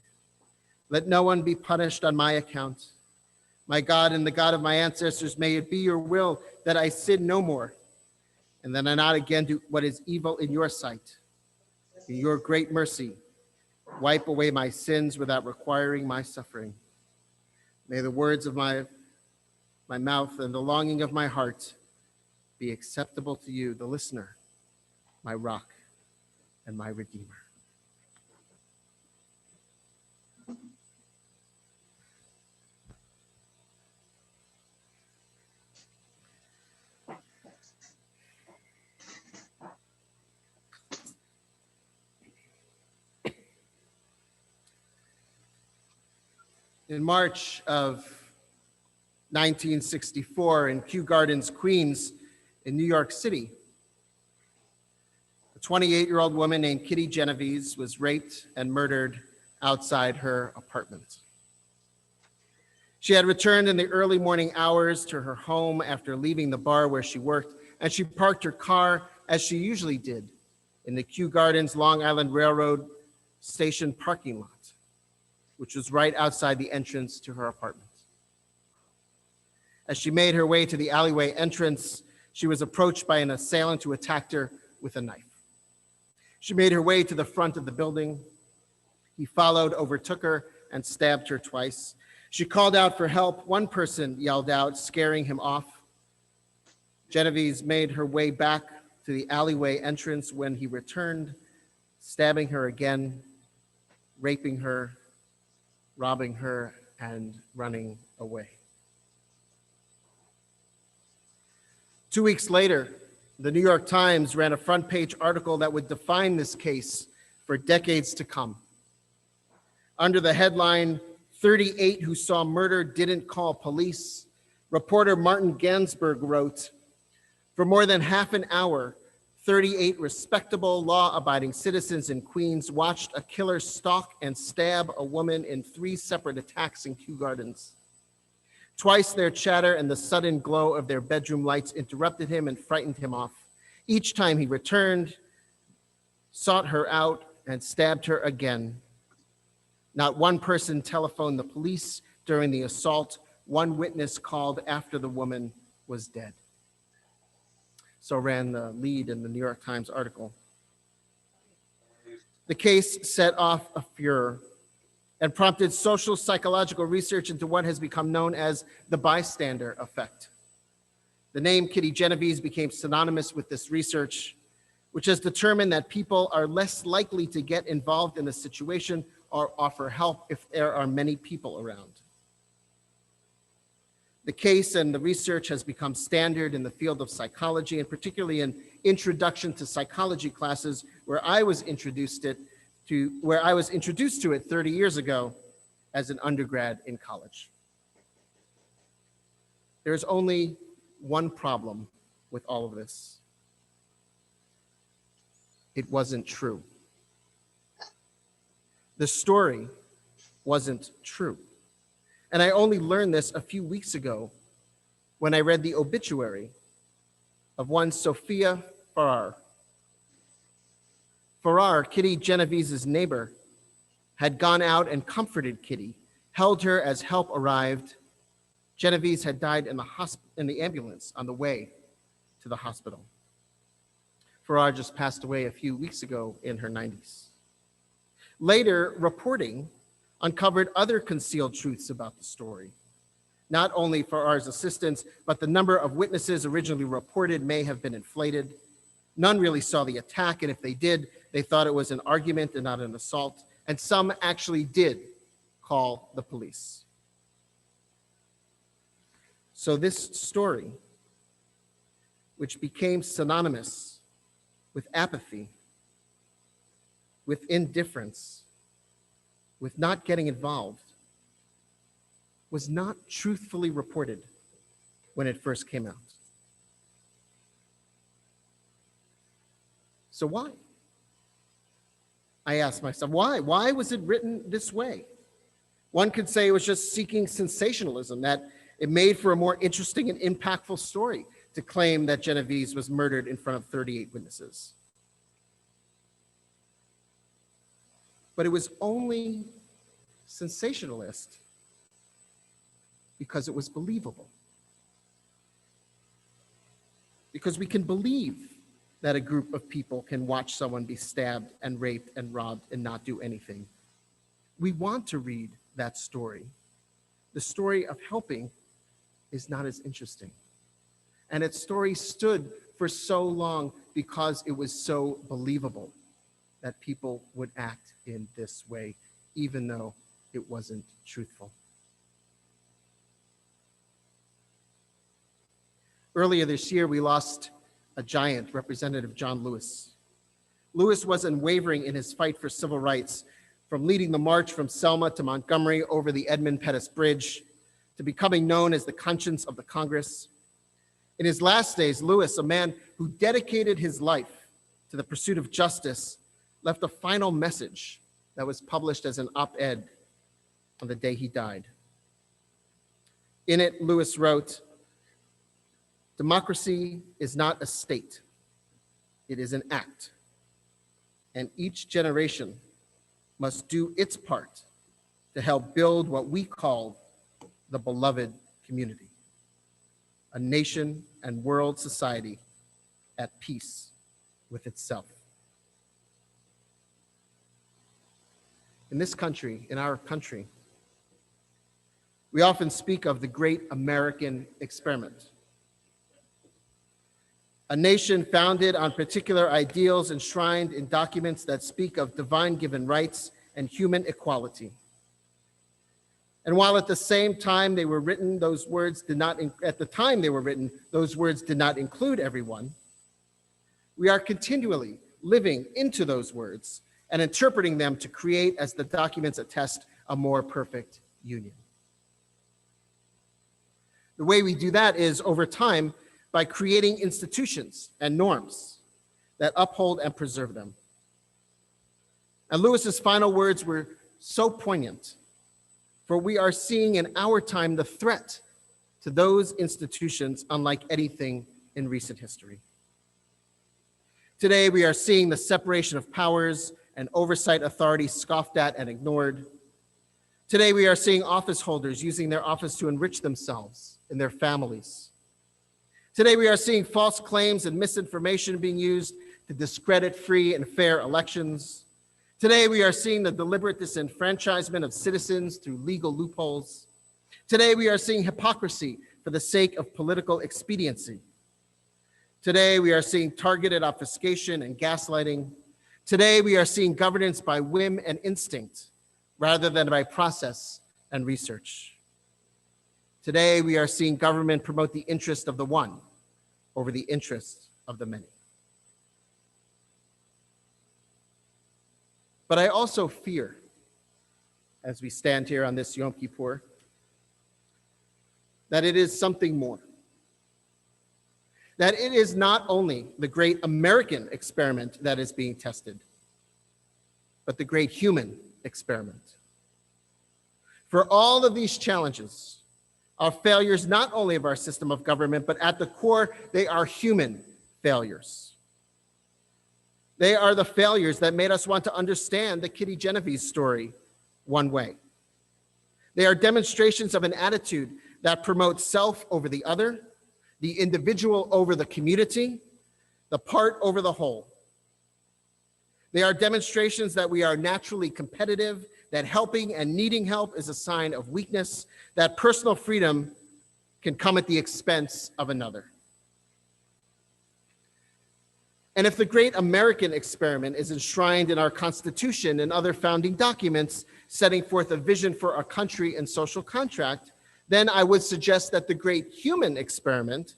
A: Let no one be punished on my account. My God and the God of my ancestors, may it be your will that I sin no more, and that I not again do what is evil in your sight. In your great mercy, wipe away my sins without requiring my suffering. May the words of my mouth and the longing of my heart be acceptable to you, the listener, my rock and my redeemer. In March of 1964 in Kew Gardens, Queens, in New York City, A 28-year-old woman named Kitty Genovese was raped and murdered outside her apartment. She had returned in the early morning hours to her home after leaving the bar where she worked, and she parked her car, as she usually did, in the Kew Gardens Long Island Railroad station parking lot, which was right outside the entrance to her apartment. As she made her way to the alleyway entrance, she was approached by an assailant who attacked her with a knife. She made her way to the front of the building. He followed, overtook her, and stabbed her twice. She called out for help. One person yelled out, scaring him off. Genovese made her way back to the alleyway entrance when he returned, stabbing her again, raping her, robbing her, and running away. 2 weeks later, the New York Times ran a front-page article that would define this case for decades to come. Under the headline, 38 who saw murder didn't call police, reporter Martin Gansberg wrote, "For more than half an hour, 38 respectable, law-abiding citizens in Queens watched a killer stalk and stab a woman in 3 separate attacks in Kew Gardens. Twice their chatter and the sudden glow of their bedroom lights interrupted him and frightened him off. Each time he returned, sought her out, and stabbed her again. Not one person telephoned the police during the assault. One witness called after the woman was dead." So ran the lead in the New York Times article. The case set off a furor and prompted social psychological research into what has become known as the bystander effect. The name Kitty Genovese became synonymous with this research, which has determined that people are less likely to get involved in a situation or offer help if there are many people around. The case and the research has become standard in the field of psychology, and particularly in introduction to psychology classes, where I was introduced to it 30 years ago as an undergrad in college. There is only one problem with all of this. It wasn't true. The story wasn't true. And I only learned this a few weeks ago when I read the obituary of one Sophia Farrar. Farrar, Kitty Genovese's neighbor, had gone out and comforted Kitty, held her as help arrived. Genovese had died in the ambulance on the way to the hospital. Farrar just passed away a few weeks ago in her 90s. Later, reporting uncovered other concealed truths about the story. Not only Farrar's assistants, but the number of witnesses originally reported may have been inflated. None really saw the attack, and if they did, they thought it was an argument and not an assault. And some actually did call the police. So this story, which became synonymous with apathy, with indifference, with not getting involved, was not truthfully reported when it first came out. So why? I asked myself, why? Why was it written this way? One could say it was just seeking sensationalism, that it made for a more interesting and impactful story to claim that Genovese was murdered in front of 38 witnesses. But it was only sensationalist because it was believable. Because we can believe that a group of people can watch someone be stabbed and raped and robbed and not do anything. We want to read that story. The story of helping is not as interesting. And its story stood for so long because it was so believable that people would act in this way, even though it wasn't truthful. Earlier this year, we lost a giant, Representative John Lewis. Lewis was unwavering in his fight for civil rights, from leading the march from Selma to Montgomery over the Edmund Pettus Bridge, to becoming known as the conscience of the Congress. In his last days, Lewis, a man who dedicated his life to the pursuit of justice, left a final message that was published as an op-ed on the day he died. In it, Lewis wrote, "Democracy is not a state. It is an act. And each generation must do its part to help build what we call the beloved community, a nation and world society at peace with itself." In this country, in our country, we often speak of the great American experiment, a nation founded on particular ideals enshrined in documents that speak of divine given rights and human equality. And while at the same time they were written, those words did not, at the time they were written, those words did not include everyone, we are continually living into those words and interpreting them to create, as the documents attest, a more perfect union. The way we do that is over time by creating institutions and norms that uphold and preserve them. And Lewis's final words were so poignant, for we are seeing in our time the threat to those institutions unlike anything in recent history. Today, we are seeing the separation of powers and oversight authority scoffed at and ignored. Today, we are seeing office holders using their office to enrich themselves and their families. Today, we are seeing false claims and misinformation being used to discredit free and fair elections. Today, we are seeing the deliberate disenfranchisement of citizens through legal loopholes. Today, we are seeing hypocrisy for the sake of political expediency. Today, we are seeing targeted obfuscation and gaslighting. Today, we are seeing governance by whim and instinct rather than by process and research. Today, we are seeing government promote the interest of the one over the interest of the many. But I also fear, as we stand here on this Yom Kippur, that it is something more. That it is not only the great American experiment that is being tested, but the great human experiment. For all of these challenges are failures not only of our system of government, but at the core, they are human failures. They are the failures that made us want to understand the Kitty Genovese story one way. They are demonstrations of an attitude that promotes self over the other, the individual over the community, the part over the whole. They are demonstrations that we are naturally competitive, that helping and needing help is a sign of weakness, that personal freedom can come at the expense of another. And if the great American experiment is enshrined in our Constitution and other founding documents setting forth a vision for our country and social contract, then I would suggest that the great human experiment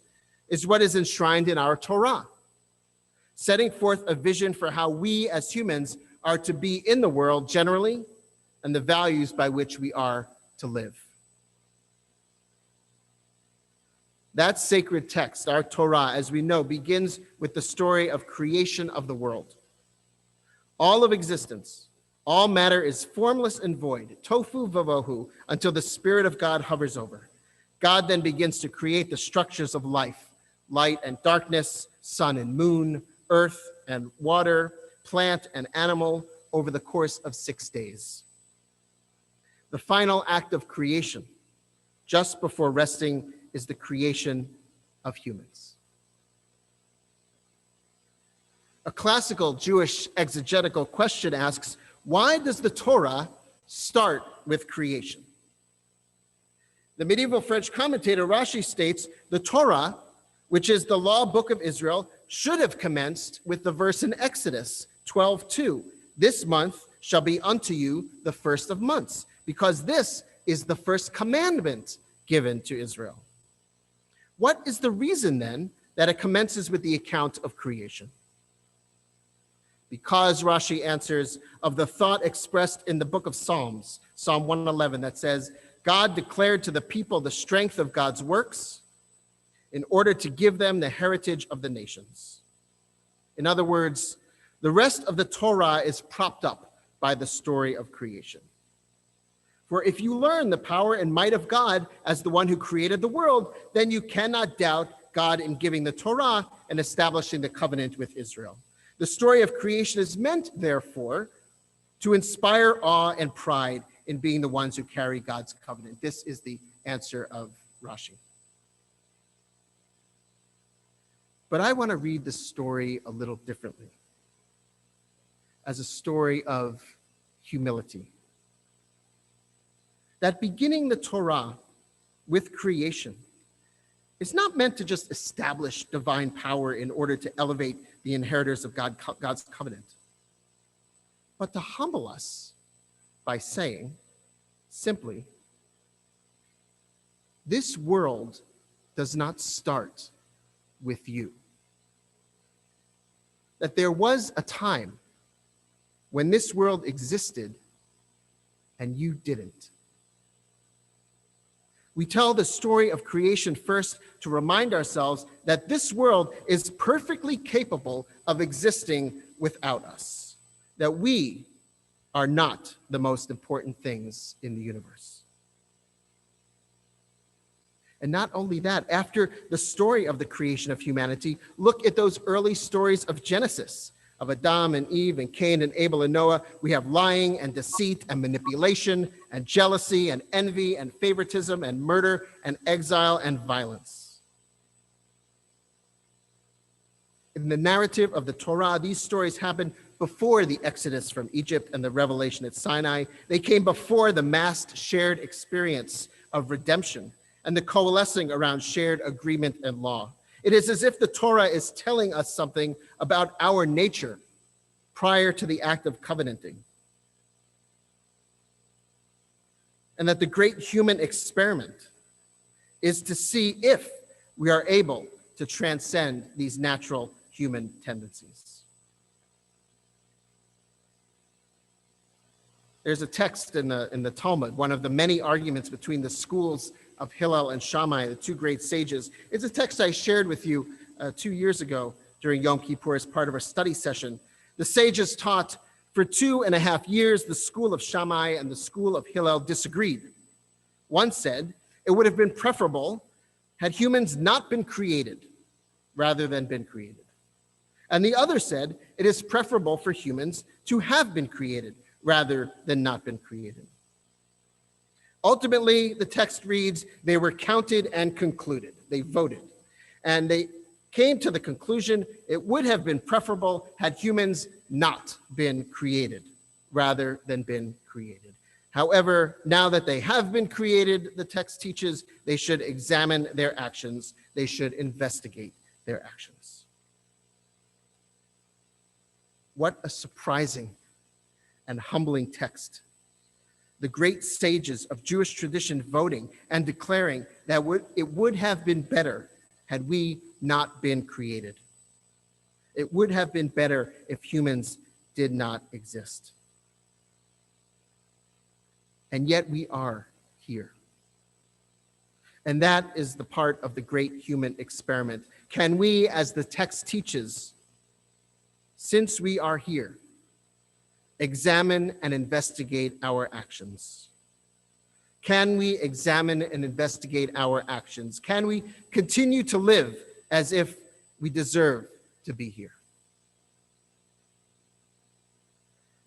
A: is what is enshrined in our Torah, setting forth a vision for how we as humans are to be in the world generally and the values by which we are to live. That sacred text, our Torah, as we know, begins with the story of creation of the world. All of existence, all matter is formless and void, tofu vavohu, until the Spirit of God hovers over. God then begins to create the structures of life, light and darkness, sun and moon, earth and water, plant and animal over the course of 6 days. The final act of creation, just before resting, is the creation of humans. A classical Jewish exegetical question asks, why does the Torah start with creation? The medieval French commentator Rashi states, the Torah, which is the law book of Israel, should have commenced with the verse in Exodus 12:2. This month shall be unto you the first of months, because this is the first commandment given to Israel. What is the reason then that it commences with the account of creation? Because, Rashi answers, of the thought expressed in the book of Psalms, Psalm 111, that says, God declared to the people the strength of God's works in order to give them the heritage of the nations. In other words,
N: The rest of the Torah is propped up by the story of creation. For if you learn the power and might of God as the one who created the world, then you cannot doubt God in giving the Torah and establishing the covenant with Israel. The story of creation is meant, therefore, to inspire awe and pride in being the ones who carry God's covenant. This is the answer of Rashi. But I want to read the story a little differently, as a story of humility. That beginning the Torah with creation is not meant to just establish divine power in order to elevate the inheritors of God's covenant, but to humble us by saying simply, this world does not start with you. That there was a time when this world existed and you didn't. We tell the story of creation first to remind ourselves that this world is perfectly capable of existing without us, that we are not the most important things in the universe. And not only that, after the story of the creation of humanity, look at those early stories of Genesis, of Adam and Eve and Cain and Abel and Noah. We have lying and deceit and manipulation and jealousy and envy and favoritism and murder and exile and violence. In the narrative of the Torah, these stories happened before the Exodus from Egypt and the revelation at Sinai. They came before the massed shared experience of redemption and the coalescing around shared agreement and law. It is as if the Torah is telling us something about our nature prior to the act of covenanting. And that the great human experiment is to see if we are able to transcend these natural human tendencies. There's a text in the Talmud, one of the many arguments between the schools of Hillel and Shammai, the two great sages. It's a text I shared with you 2 years ago during Yom Kippur as part of our study session. The sages taught for 2.5 years, the school of Shammai and the school of Hillel disagreed. One said it would have been preferable had humans not been created rather than been created. And the other said it is preferable for humans to have been created rather than not been created. Ultimately, the text reads, they were counted and concluded. They voted. And they came to the conclusion it would have been preferable had humans not been created rather than been created. However, now that they have been created, the text teaches they should examine their actions. They should investigate their actions. What a surprising and humbling text. The great sages of Jewish tradition voting and declaring that it would have been better had we not been created. It would have been better if humans did not exist. And yet we are here. And that is the part of the great human experiment. Can we, as the text teaches, since we are here, examine and investigate our actions? Can we examine and investigate our actions? Can we continue to live as if we deserve to be here?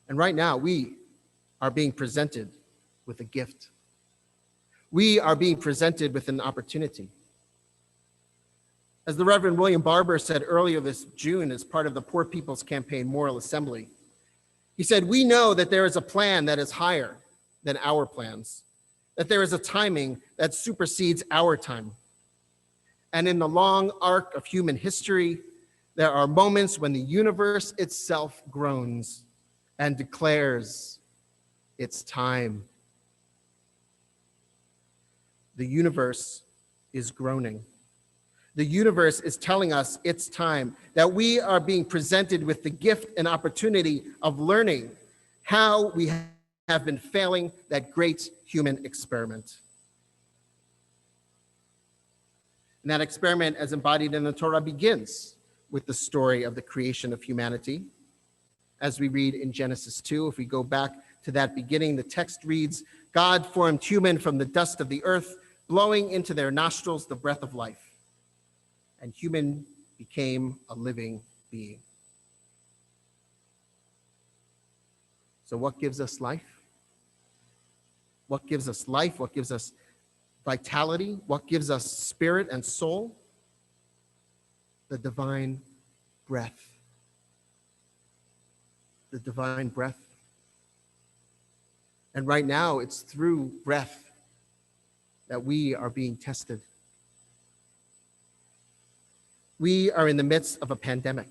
N: And right now, we are being presented with a gift. We are being presented with an opportunity. As the Reverend William Barber said earlier this June as part of the Poor People's Campaign Moral Assembly, he said, we know that there is a plan that is higher than our plans, that there is a timing that supersedes our time. And in the long arc of human history, there are moments when the universe itself groans and declares it's time. The universe is groaning. The universe is telling us it's time, that we are being presented with the gift and opportunity of learning how we have been failing that great human experiment. And that experiment, as embodied in the Torah, begins with the story of the creation of humanity. as we read in Genesis 2. If we go back to that beginning, the text reads, God formed human from the dust of the earth, blowing into their nostrils the breath of life, and human became a living being. So what gives us life? What gives us life? What gives us vitality? What gives us spirit and soul? The divine breath. The divine breath. And right now, it's through breath that we are being tested. We are in the midst of a pandemic,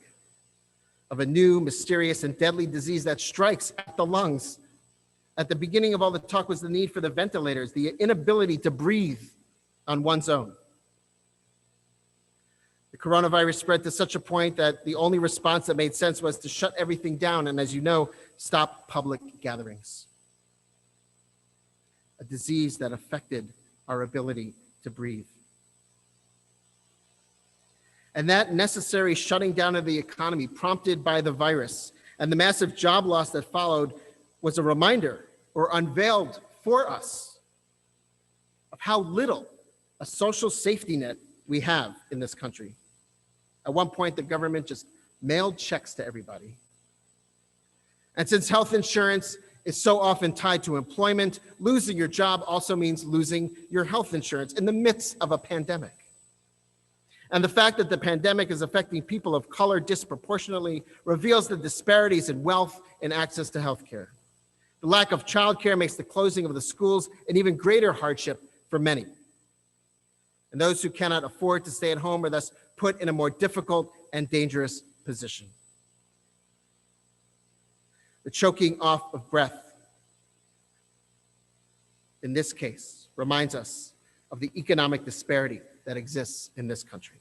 N: of a new, mysterious, and deadly disease that strikes at the lungs. At the beginning of all the talk was the need for the ventilators, the inability to breathe on one's own. The coronavirus spread to such a point that the only response that made sense was to shut everything down and, as you know, stop public gatherings. A disease that affected our ability to breathe. And that necessary shutting down of the economy prompted by the virus and the massive job loss that followed was a reminder, or unveiled for us, of how little a social safety net we have in this country. At one point, the government just mailed checks to everybody. And since health insurance is so often tied to employment, losing your job also means losing your health insurance in the midst of a pandemic. And the fact that the pandemic is affecting people of color disproportionately reveals the disparities in wealth and access to health care. The lack of childcare makes the closing of the schools an even greater hardship for many. And those who cannot afford to stay at home are thus put in a more difficult and dangerous position. The choking off of breath, in this case, reminds us of the economic disparity that exists in this country.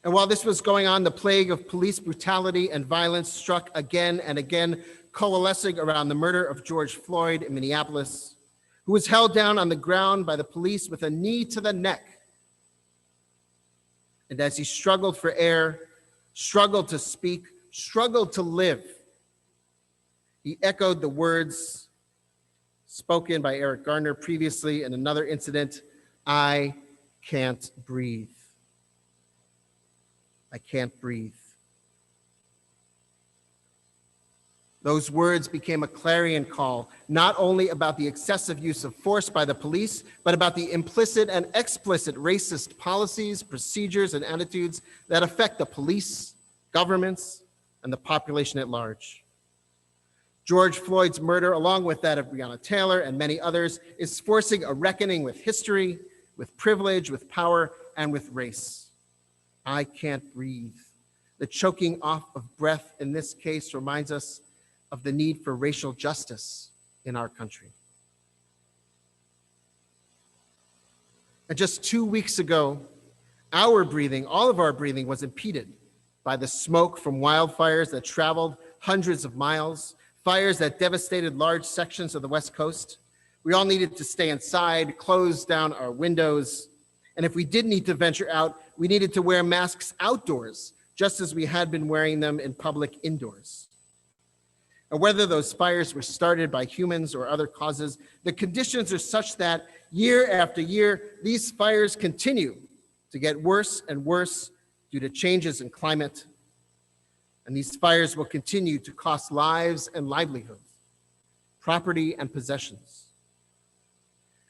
N: And while this was going on, the plague of police brutality and violence struck again and again, coalescing around the murder of George Floyd in Minneapolis, who was held down on the ground by the police with a knee to the neck. And as he struggled for air, struggled to speak, struggled to live, he echoed the words spoken by Eric Garner previously in another incident, "I can't breathe. I can't breathe." Those words became a clarion call, not only about the excessive use of force by the police, but about the implicit and explicit racist policies, procedures, and attitudes that affect the police, governments, and the population at large. George Floyd's murder, along with that of Breonna Taylor and many others, is forcing a reckoning with history, with privilege, with power, and with race. I can't breathe. The choking off of breath in this case reminds us of the need for racial justice in our country. And just 2 weeks ago, our breathing, all of our breathing, was impeded by the smoke from wildfires that traveled hundreds of miles, fires that devastated large sections of the West Coast. We all needed to stay inside, close down our windows, and if we did need to venture out, we needed to wear masks outdoors, just as we had been wearing them in public indoors. And whether those fires were started by humans or other causes, the conditions are such that year after year, these fires continue to get worse and worse due to changes in climate. And these fires will continue to cost lives and livelihoods, property and possessions.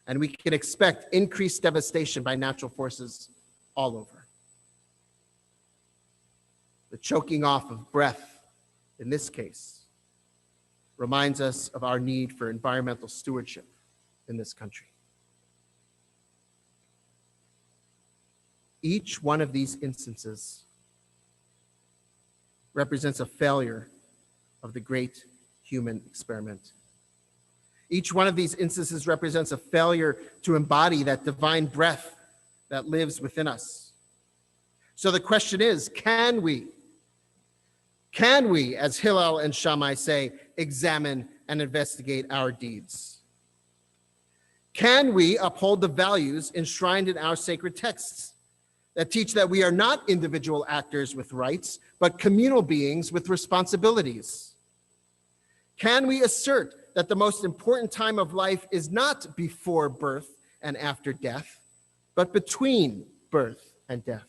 N: And we can expect increased devastation by natural forces all over. The choking off of breath, in this case, reminds us of our need for environmental stewardship in this country. Each one of these instances represents a failure of the great human experiment. Each one of these instances represents a failure to embody that divine breath that lives within us. So the question is, can we, as Hillel and Shammai say, examine and investigate our deeds? Can we uphold the values enshrined in our sacred texts? that teach that we are not individual actors with rights, but communal beings with responsibilities? Can we assert that the most important time of life is not before birth and after death, but between birth and death?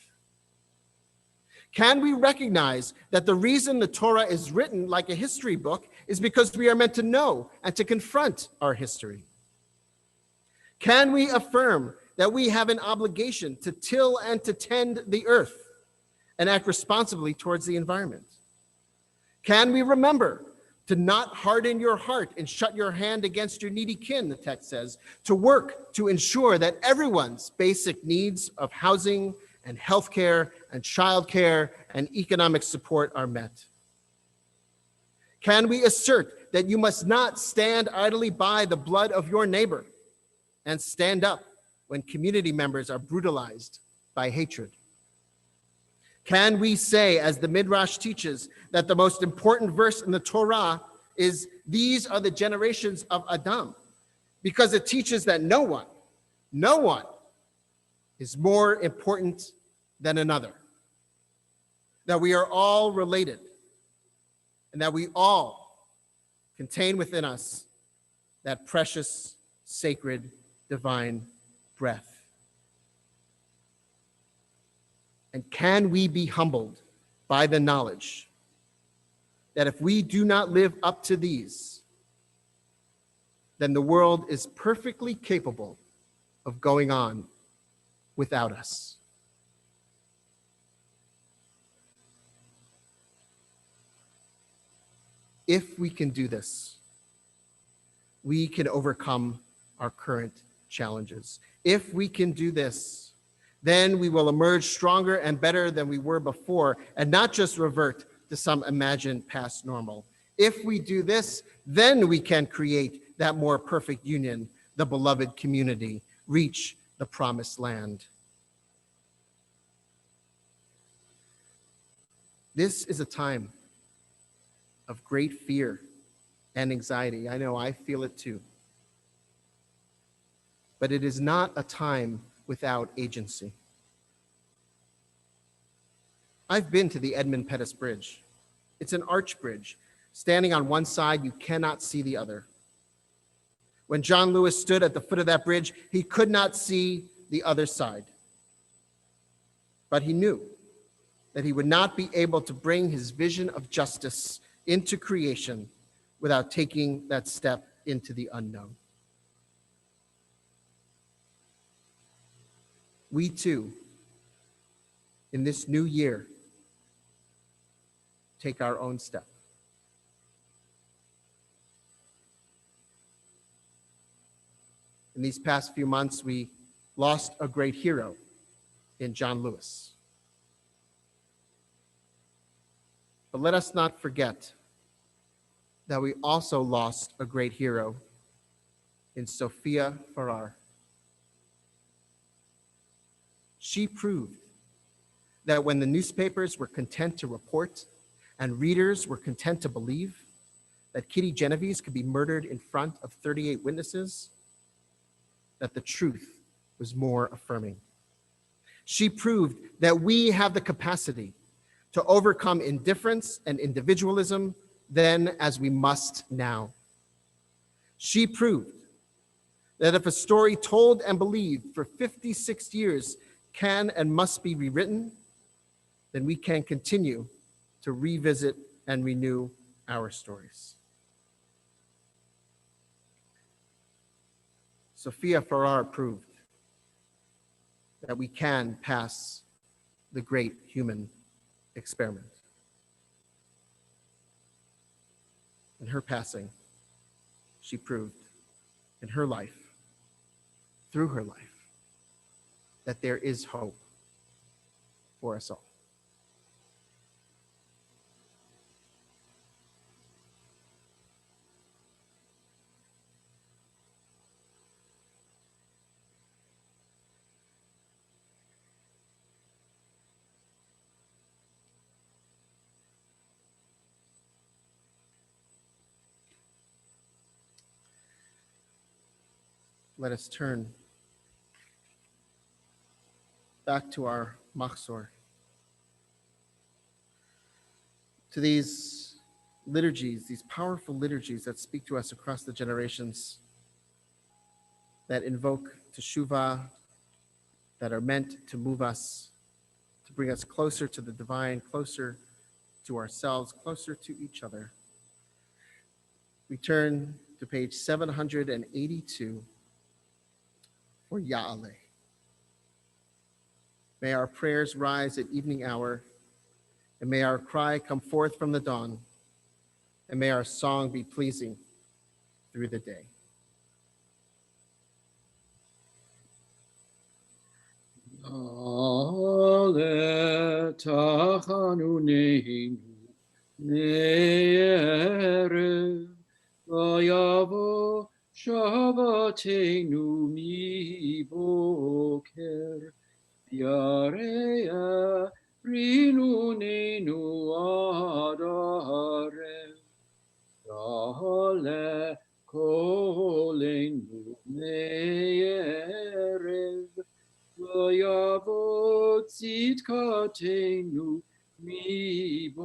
N: Can we recognize that the reason the Torah is written like a history book is because we are meant to know and to confront our history? Can we affirm that we have an obligation to till and to tend the earth and act responsibly towards the environment? Can we remember to not harden your heart and shut your hand against your needy kin, the text says, to work to ensure that everyone's basic needs of housing and healthcare and childcare and economic support are met? Can we assert that you must not stand idly by the blood of your neighbor and stand up when community members are brutalized by hatred? Can we say, as the Midrash teaches, that the most important verse in the Torah is, "These are the generations of Adam," because it teaches that no one is more important than another, that we are all related, and that we all contain within us that precious, sacred, divine breath? And can we be humbled by the knowledge that if we do not live up to these, then the world is perfectly capable of going on without us? If we can do this, we can overcome our current challenges. If we can do this, then we will emerge stronger and better than we were before, and not just revert to some imagined past normal. If we do this, then we can create that more perfect union, the beloved community, reach the promised land. This is a time of great fear and anxiety. I know I feel it too. But it is not a time without agency. I've been to the Edmund Pettus Bridge. It's an arch bridge. Standing on one side, you cannot see the other. When John Lewis stood at the foot of that bridge, he could not see the other side. But he knew that he would not be able to bring his vision of justice into creation without taking that step into the unknown. We too, in this new year, take our own step. In these past few months, we lost a great hero in John Lewis. But let us not forget that we also lost a great hero in Sophia Farrar. She proved that when the newspapers were content to report and readers were content to believe that Kitty Genovese could be murdered in front of 38 witnesses, that the truth was more affirming. She proved that we have the capacity to overcome indifference and individualism then as we must now. She proved that if a story told and believed for 56 years can and must be rewritten, then we can continue to revisit and renew our stories. Sophia Farrar proved that we can pass the great human experiment. In her passing, she proved in her life, through her life, that there is hope for us all. Let us turn
A: back to our machzor, to these liturgies, these powerful liturgies that speak to us across the generations, that invoke teshuvah, that are meant to move us, to bring us closer to the divine, closer to ourselves, closer to each other. We turn to page 782 for Ya'aleh. May our prayers rise at evening hour, and may our cry come forth from the dawn, and may our song be pleasing through the day.
Q: Ale tachanunenu ne'erev vayavo Shabbatenu miboker Yareya rinunenu adarev Yahale kolenu ne'erev Vayavot tzidkatenu miboker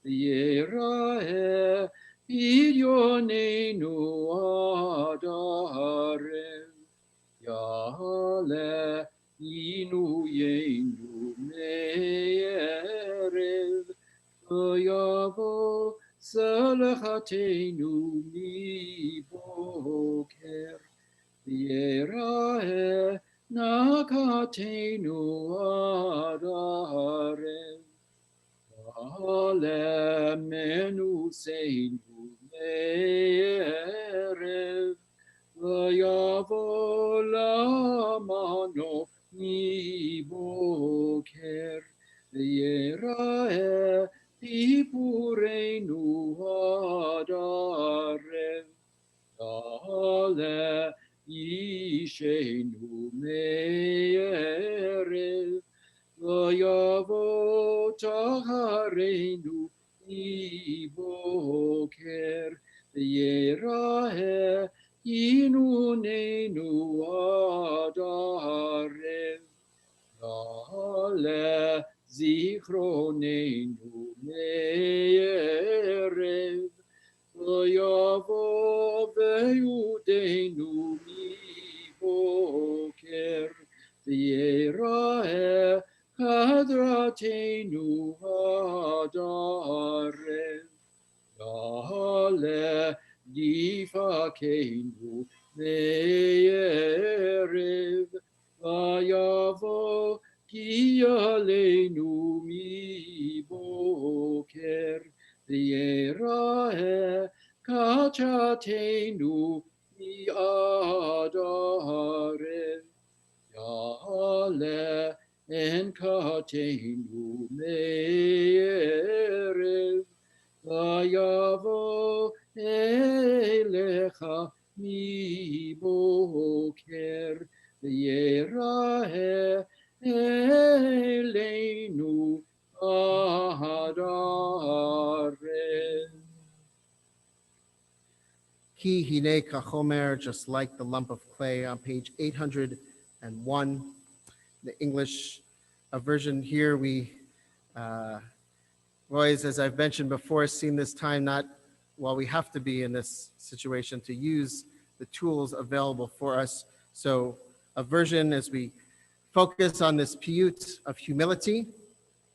Q: Yera'eh Pidyonenu adarev Yahale inuyenu me'erev Vayavo salachatenu miboker Yera'eh nakatenu adarev Alemenu seinu me'erev Vayavo lamano miboker Yera'eh tipurenu adarev Ale Yishenu me'erev Vayavo taharenu miboker Yera'eh yinunenu adarev Ale zichronenu me'erev Vayavo ve'yudenu miboker Yera'eh hadratenu adarev Yahale difakenu me'erev Vayavo kiyalenu miboker Yera'eh kachatenu mi'adarev Yahale enkatenu me'erev Vayavo elecha miboker Yera'eh eleinu adarev.
A: Ki hine kachomer, just like the lump of clay, on page 801. The English version here, we always, as I've mentioned before, seen this time not while we have to be in this situation to use the tools available for us. So a version as we focus on this piyut of humility,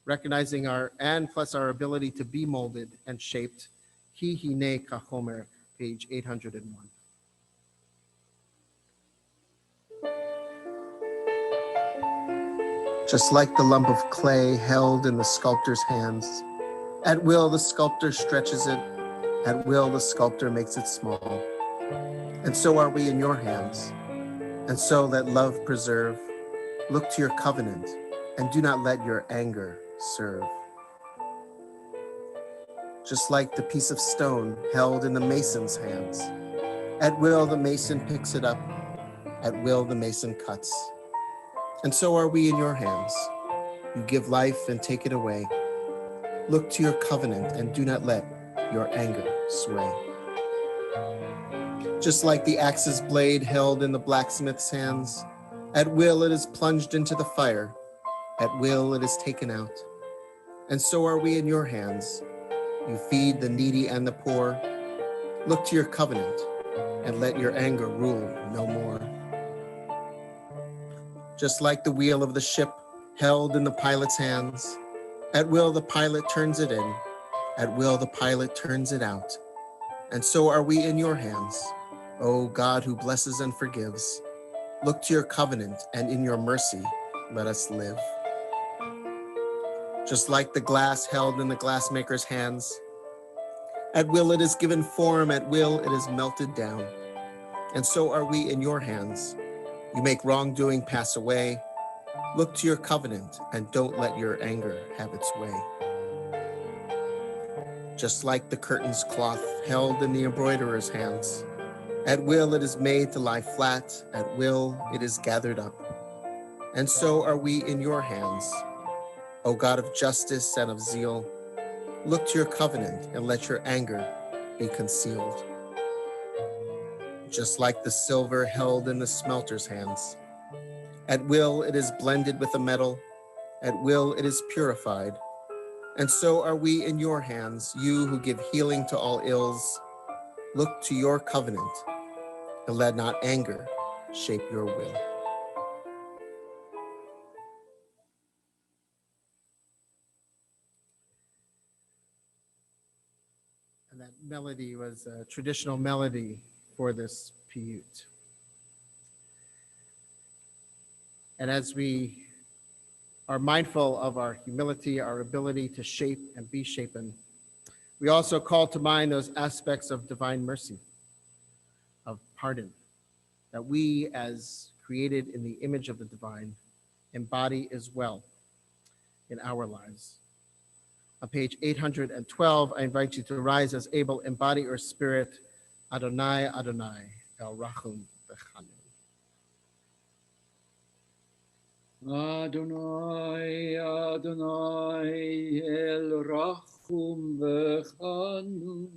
A: recognizing our and plus our ability to be molded and shaped. Ki hine kachomer, page 801. Just like the lump of clay held in the sculptor's hands, at will the sculptor stretches it, at will the sculptor makes it small. And so are we in your hands. And so let love preserve. Look to your covenant, and do not let your anger serve. Just like the piece of stone held in the mason's hands, at will the mason picks it up, at will the mason cuts. And so are we in your hands. You give life and take it away. Look to your covenant and do not let your anger sway. Just like the axe's blade held in the blacksmith's hands,
N: At will it is plunged into the fire. At will it is taken out. And so are we in your hands. You feed the needy and the poor. Look to your covenant and let your anger rule no more. Just like the wheel of the ship held in the pilot's hands, at will the pilot turns it in, at will the pilot turns it out. And so are we in your hands, O God who blesses and forgives. Look to your covenant and in your mercy let us live. Just like the glass held in the glassmaker's hands, at will it is given form, at will it is melted down. And so are we in your hands. You make wrongdoing pass away. Look to your covenant and don't let your anger have its way. Just like the curtain's cloth held in the embroiderer's hands, at will it is made to lie flat, at will it is gathered up. And so are we in your hands, O God of justice and of zeal. Look to your covenant and let your anger be concealed. Just like the silver held in the smelter's hands, at will it is blended with the metal, at will it is purified. And so are we in your hands, you who give healing to all ills. Look to your covenant and let not anger shape your will. And that melody was a traditional melody for this piyut. And as we are mindful of our humility, our ability to shape and be shapen, we also call to mind those aspects of divine mercy, of pardon, that we, as created in the image of the divine, embody as well in our lives. On page 812, I invite you to rise as able, embody your spirit, Adonai, Adonai, El Rachum Bechanu.
Q: Adonai, Adonai, El Rachum V'Chanun,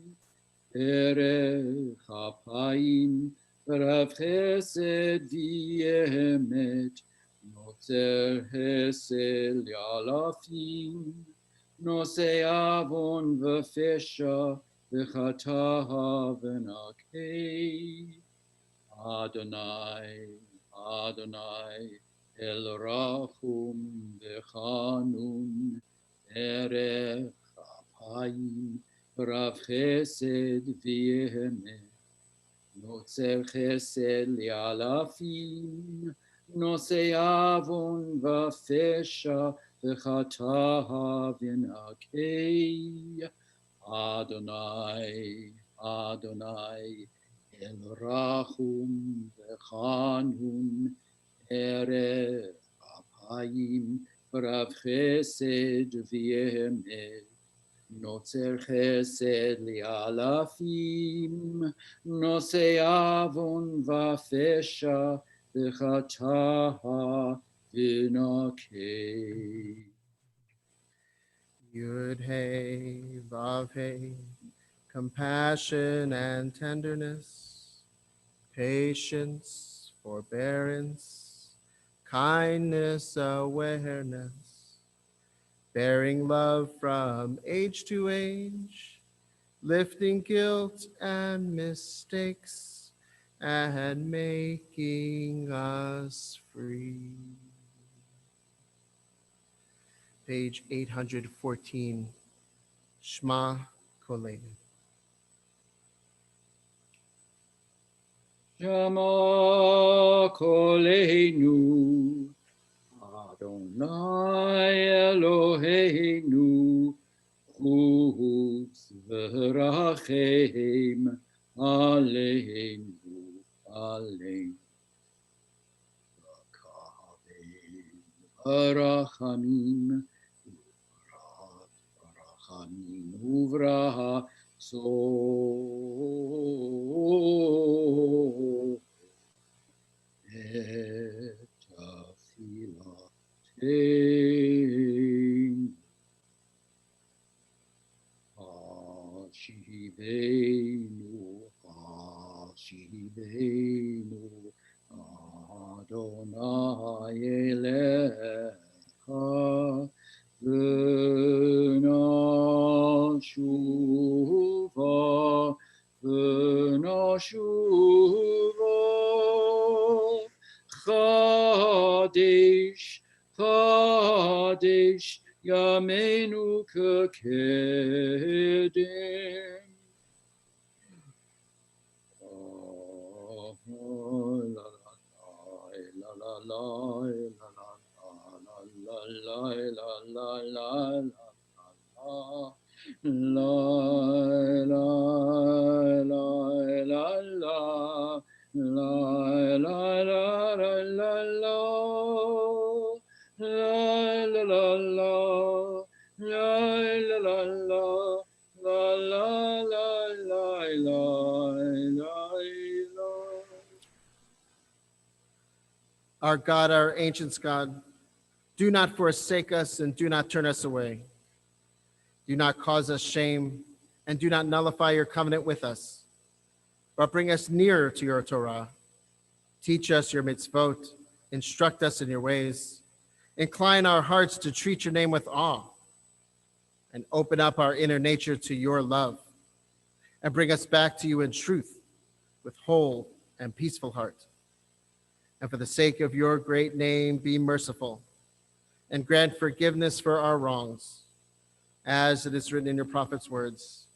Q: Erech Apayim, Rav Chesed V'Emet, Notzer Hesel Yalafim, Nosei Avon V'Fesha, V'Chata V'Nakei, Adonai, Adonai, El Rachum Bechanun, Erech Apayim, Rav Chesed V'Emet, Notzer Chesed Li'alafim, Nosei Avon V'Fesha, V'Chata V'Nakei, Adonai, Adonai, El Rachum Bechanun, Erech Apayim, Rav Chesed V'Emet, Notzer Chesed Li'alafim, Nosei Avon V'Fesha, V'Chata V'Nakei.
N: Yud Hey, Vav Hey, compassion and tenderness, patience, forbearance, kindness, awareness, bearing love from age to age, lifting guilt and mistakes, and making us free. Page 814, Shema Kolenu.
Q: Shema Koleinu, Adonai Eloheinu, Chutz v'rachem aleinu, aleinu. Barachamim, Barachamim, Uvraha, so etafilatein, Ashiveinu, Ashiveinu, Adonai Elecha v'nashuva Chadesh Chadesh Yamenu Kekedem
N: Our God, our ancient God, do not forsake us and do not turn us away. Do not cause us shame and do not nullify your covenant with us, but bring us nearer to your Torah. Teach us your mitzvot, instruct us in your ways, incline our hearts to treat your name with awe, and open up our inner nature to your love, and bring us back to you in truth with whole and peaceful heart. And for the sake of your great name, be merciful and grant forgiveness for our wrongs, as it is written in your prophet's words.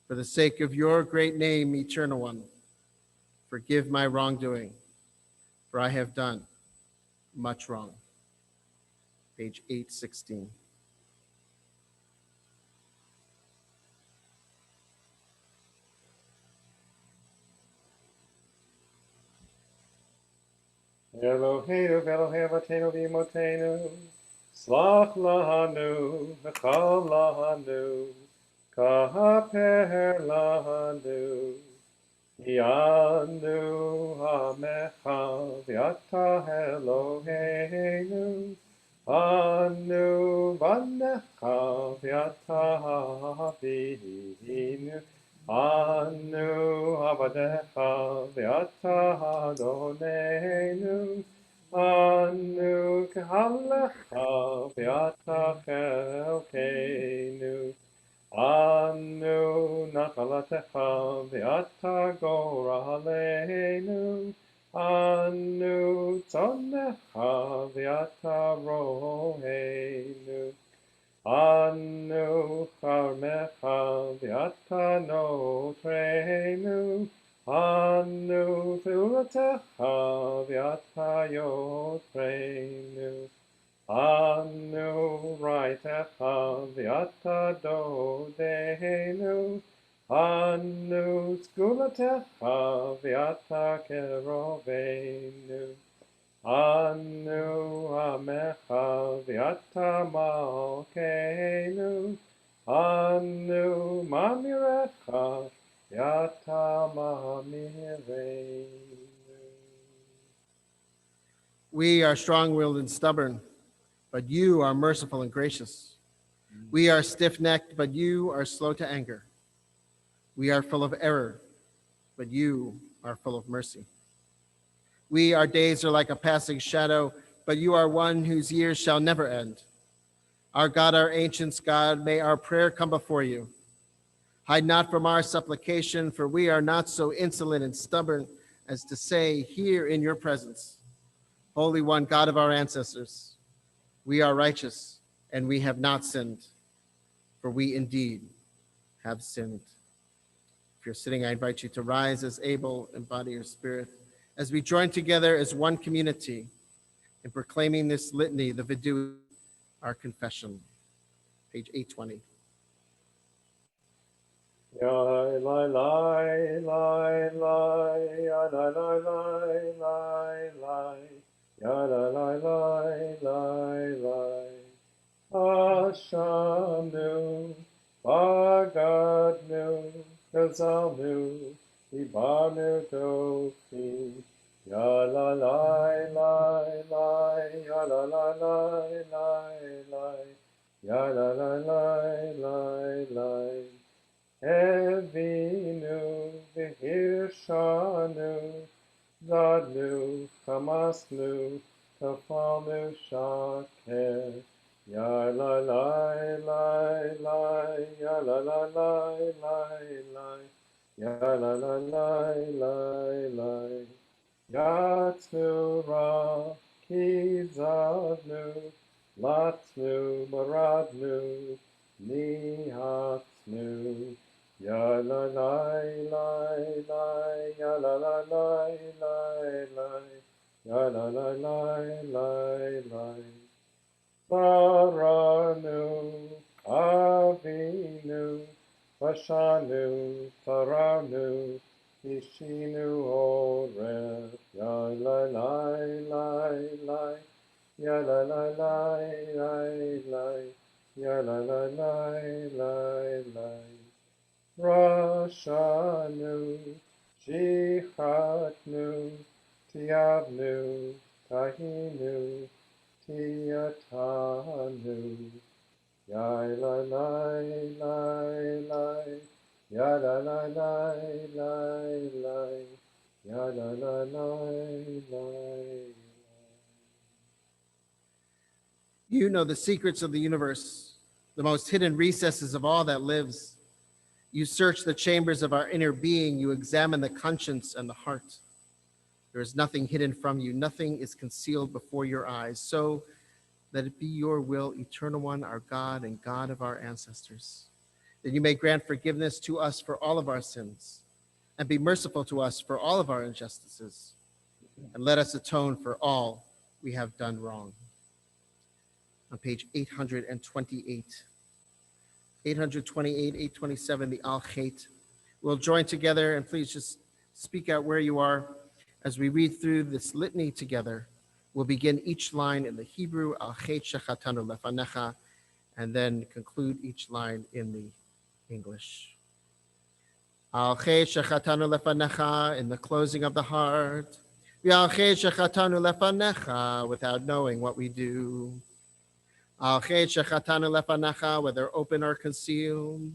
N: For the sake of your great name, eternal one, forgive my wrongdoing, for I have done much wrong. Page 816.
P: Eloheinu v'Elohei Avotenu v'Imotenu, Slach lahanu v'chal lahanu, Kaper lahanu, Yanu hamecha v'yata Eloheinu, Anu banecha v'yata havinu, Anu avadecha v'yata Adonenu, Anu kehalecha v'yata chelkeinu, Anu nachalatecha v'yata goraleinu, Anu tzonecha v'yata roheinu, Anu charmecha v'yata notreinu, Anu teulatecha v'yata yotreinu, Anu raitecha v'yata dodeinu, Anu skulatecha v'yata keroveinu, Anu amecha v'yata malkeinu, Anu mamirecha v'yata mamireinu.
N: We are strong-willed and stubborn, but you are merciful and gracious. We are stiff-necked, but you are slow to anger. We are full of error, but you are full of mercy. Our days are like a passing shadow, but you are one whose years shall never end. Our God, our ancient God, may our prayer come before you. Hide not from our supplication, for we are not so insolent and stubborn as to say here in your presence, Holy One, God of our ancestors, we are righteous and we have not sinned, for we indeed have sinned. If you're sitting, I invite you to rise as able and body your spirit as we join together as one community in proclaiming this litany, the Vidu, our confession. Page 820.
P: Yai lai lai lai lai, ya lai lai lai lai lai, ya lai lai lai lai lai. Hashemnu, Bagadnu, Gazalnu, Ibarnu Dofi, ya lai lai lai lai, ya lai lai lai lai lai, ya lai lai lai lai lai. Evinu v'hirshanu Zadnu, Hamasnu, Tafalnu, Shaker. Ya la la la la, ya la la la la la, ya la la la la la. Yatsnu ra, Kizadnu, Latsnu, Maradnu, Nihatsnu. Ya la la la la, ya la la la la la, ya la la la la la. Saranu, Avinu, Vashanu, Taranu, Ishinu, Oref, Ya la la la la, Ya la la la la la, Ya la la la la la. Rashanu, Shichatnu, Tiavnu, Tahinu, Tiatanu, Yai la la la la, ya la la la la la, ya la la la la.
N: You know the secrets of the universe, the most hidden recesses of all that lives. You search the chambers of our inner being. You examine the conscience and the heart. There is nothing hidden from you. Nothing is concealed before your eyes. So let it be your will, Eternal One, our God and God of our ancestors, that you may grant forgiveness to us for all of our sins and be merciful to us for all of our injustices, and let us atone for all we have done wrong. On page 828. 828, 827, the Al-Khait. We'll join together, and please just speak out where you are as we read through this litany together. We'll begin each line in the Hebrew, Al-Khait Shechatanu Lefanecha, and then conclude each line in the English. Al-Khait Shechatanu Lefanecha, in the closing of the heart. Al-Khait Shechatanu Lefanecha, without knowing what we do. Al-Khait Shechatanu Lefanecha, whether open or concealed.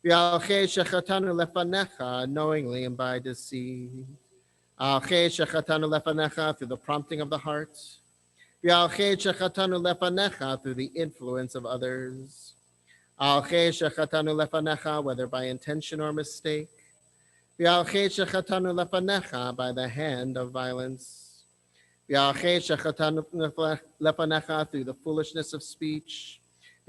N: Al-Khait Shechatanu Lefanecha, knowingly and by deceit. Al-Khait Shechatanu Lefanecha, through the prompting of the heart. Al-Khait Shechatanu Lefanecha, through the influence of others. Al-Khait Shechatanu Lefanecha, whether by intention or mistake. Al-Khait Shechatanu Lefanecha, by the hand of violence. Al-Khait Shechatanu Lefanecha, through the foolishness of speech.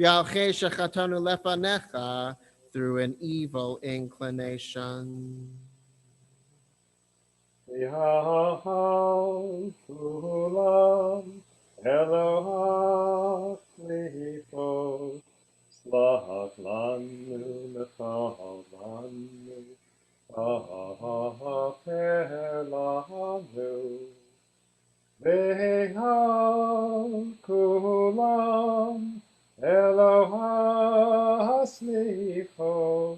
N: Al-Khait Shechatanu Lefanecha, through an evil inclination.
P: Yahal Kulam Eloha Lipo Slach Lanu Mechal Lanu Ahaper Lanu Vehal Kulam Eloha Slicho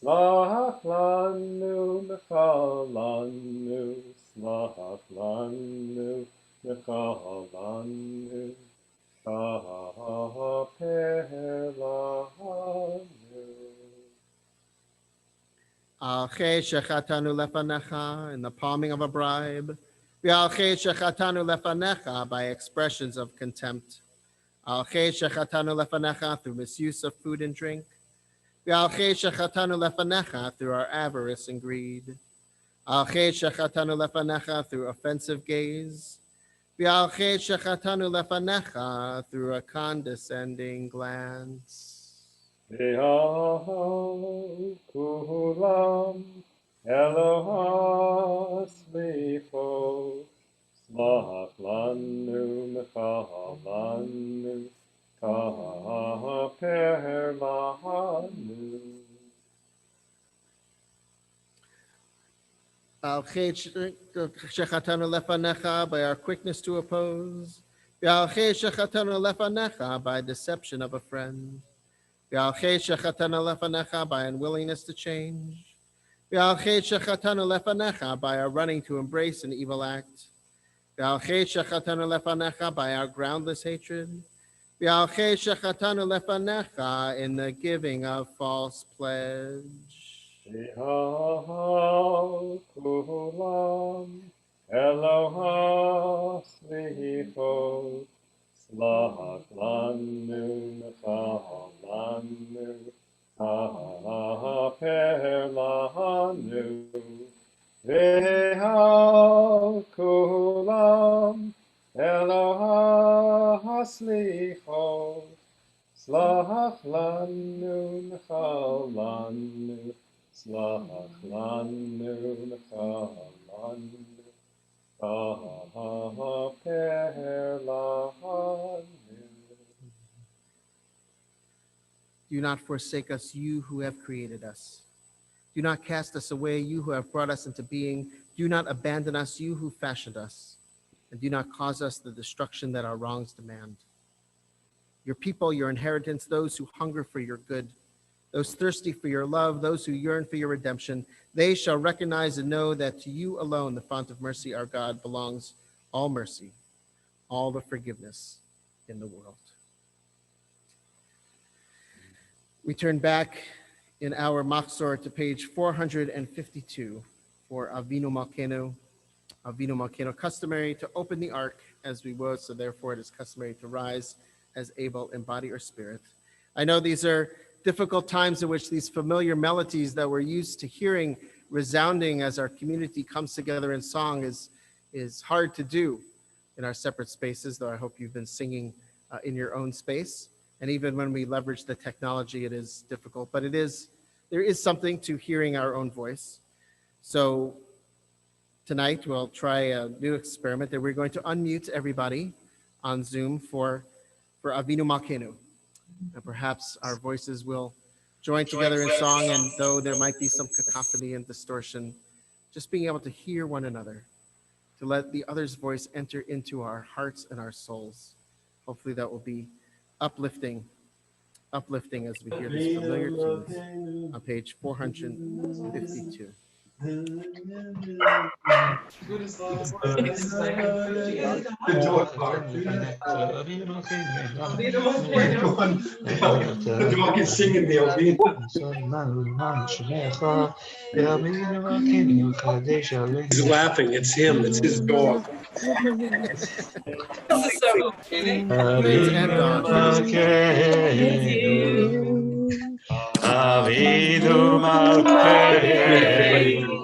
P: Slach lanu mechal lanu, slach lanu mechal lanu, kaper lanu.
N: Al-Khait Shechatanu Lefanecha, in the palming of a bribe. Al-Khait Shechatanu Lefanecha, by expressions of contempt. Al-Khait Shechatanu Lefanecha, through misuse of food and drink. Al-Khait Shechatanu Lefanecha, through our avarice and greed. Al-Khait Shechatanu Lefanecha, through offensive gaze. Al-Khait Shechatanu Lefanecha, through a condescending glance.
P: V'yahal kulam Eloha slicho, slach lanu mechal lanu, kaper lanu.
N: Al-Khait Shechatanu Lefanecha, by our quickness to oppose. Al-Khait Shechatanu Lefanecha, by deception of a friend. Al-Khait Shechatanu Lefanecha, by unwillingness to change. Al-Khait Shechatanu Lefanecha, by our running to embrace an evil act. Al-Khait Shechatanu Lefanecha, by our groundless hatred. Al-Khait Shechatanu Lefanecha, in the giving of false pledge.
P: V'yahal kulam Eloha slichot, slach lanu, chalanu, haper lanu, ve'al kulam, Eloha slichot, slach lanu, chalanu, slach lanu, chalanu.
N: Do not forsake us, you who have created us. Do not cast us away, you who have brought us into being. Do not abandon us, you who fashioned us. And do not cause us the destruction that our wrongs demand. Your people, your inheritance, those who hunger for your good, those thirsty for your love, those who yearn for your redemption, they shall recognize and know that to you alone, the fount of mercy, our God, belongs all mercy, all the forgiveness in the world. We turn back in our Machzor to page 452 for Avinu Malkeinu. Avinu Malkeinu, customary to open the ark as we would, so therefore it is customary to rise as able in body or spirit. I know these are difficult times in which these familiar melodies that we're used to hearing resounding as our community comes together in song is hard to do in our separate spaces, though I hope you've been singing in your own space. And even when we leverage the technology, it is difficult, but there is something to hearing our own voice. So tonight we'll try a new experiment that we're going to unmute everybody on Zoom for Avinu Malkeinu. And perhaps our voices will join together in song, and though there might be some cacophony and distortion, just being able to hear one another, to let the other's voice enter into our hearts and our souls. Hopefully that will be uplifting as we hear these familiar tunes on page 452.
P: The dog is singing the Ovina. He's laughing. It's him. It's his dog.
N: Kids and dogs.
P: Avinu Malkeinu,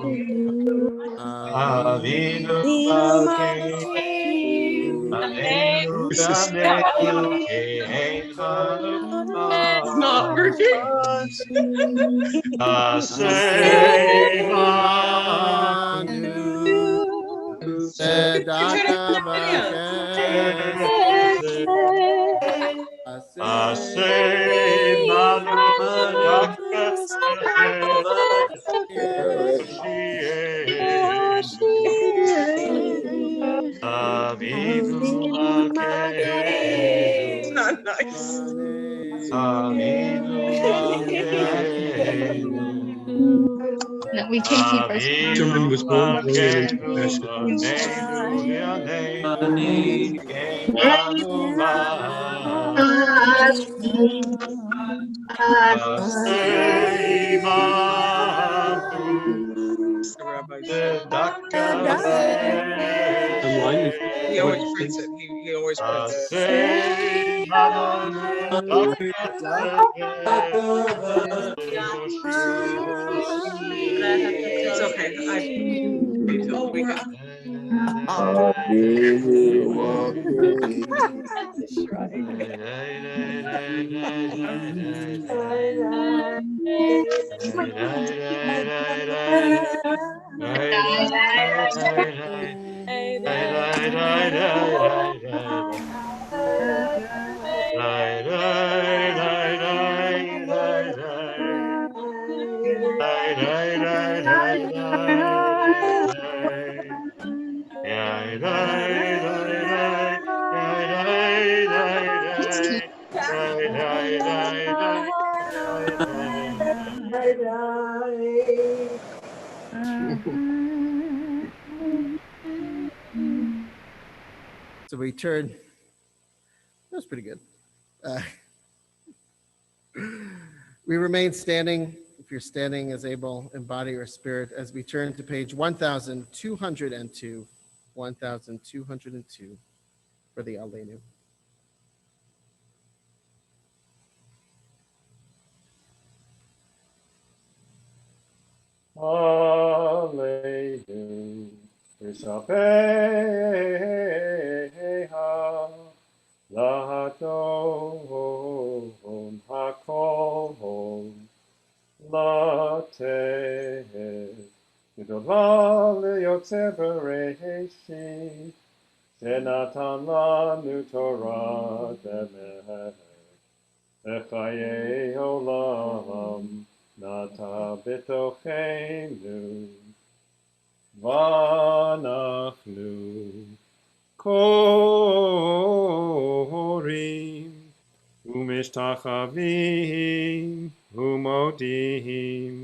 P: Avinu Malkeinu, Aneinu Daneinu Kein Hanukkah, Aseimanu, Tzedaka Aseimanu, Tzedaka Avinu Malkeinu,
C: Not nice.
P: Avinu Malkeinu,
R: That we can keep our
P: Avinu Malkeinu, Aneinu Yaneinu, Keinu Aseimanu, Tzedaka
C: He always reads it. He always puts it. It's okay. We got
N: So we turn, that was pretty good. We remain standing, if you're standing as able in body or spirit, as we turn to page 1202 1202 for the Aleinu.
P: Alleluia. Isabeha. Lahadon hakol. Lates. Gdolah liyotze bereshit. Senatan lanu Torah demet. Echaye olam. Nata betochenu. Vanachnu. Korim. Umishtachavim. Umodim.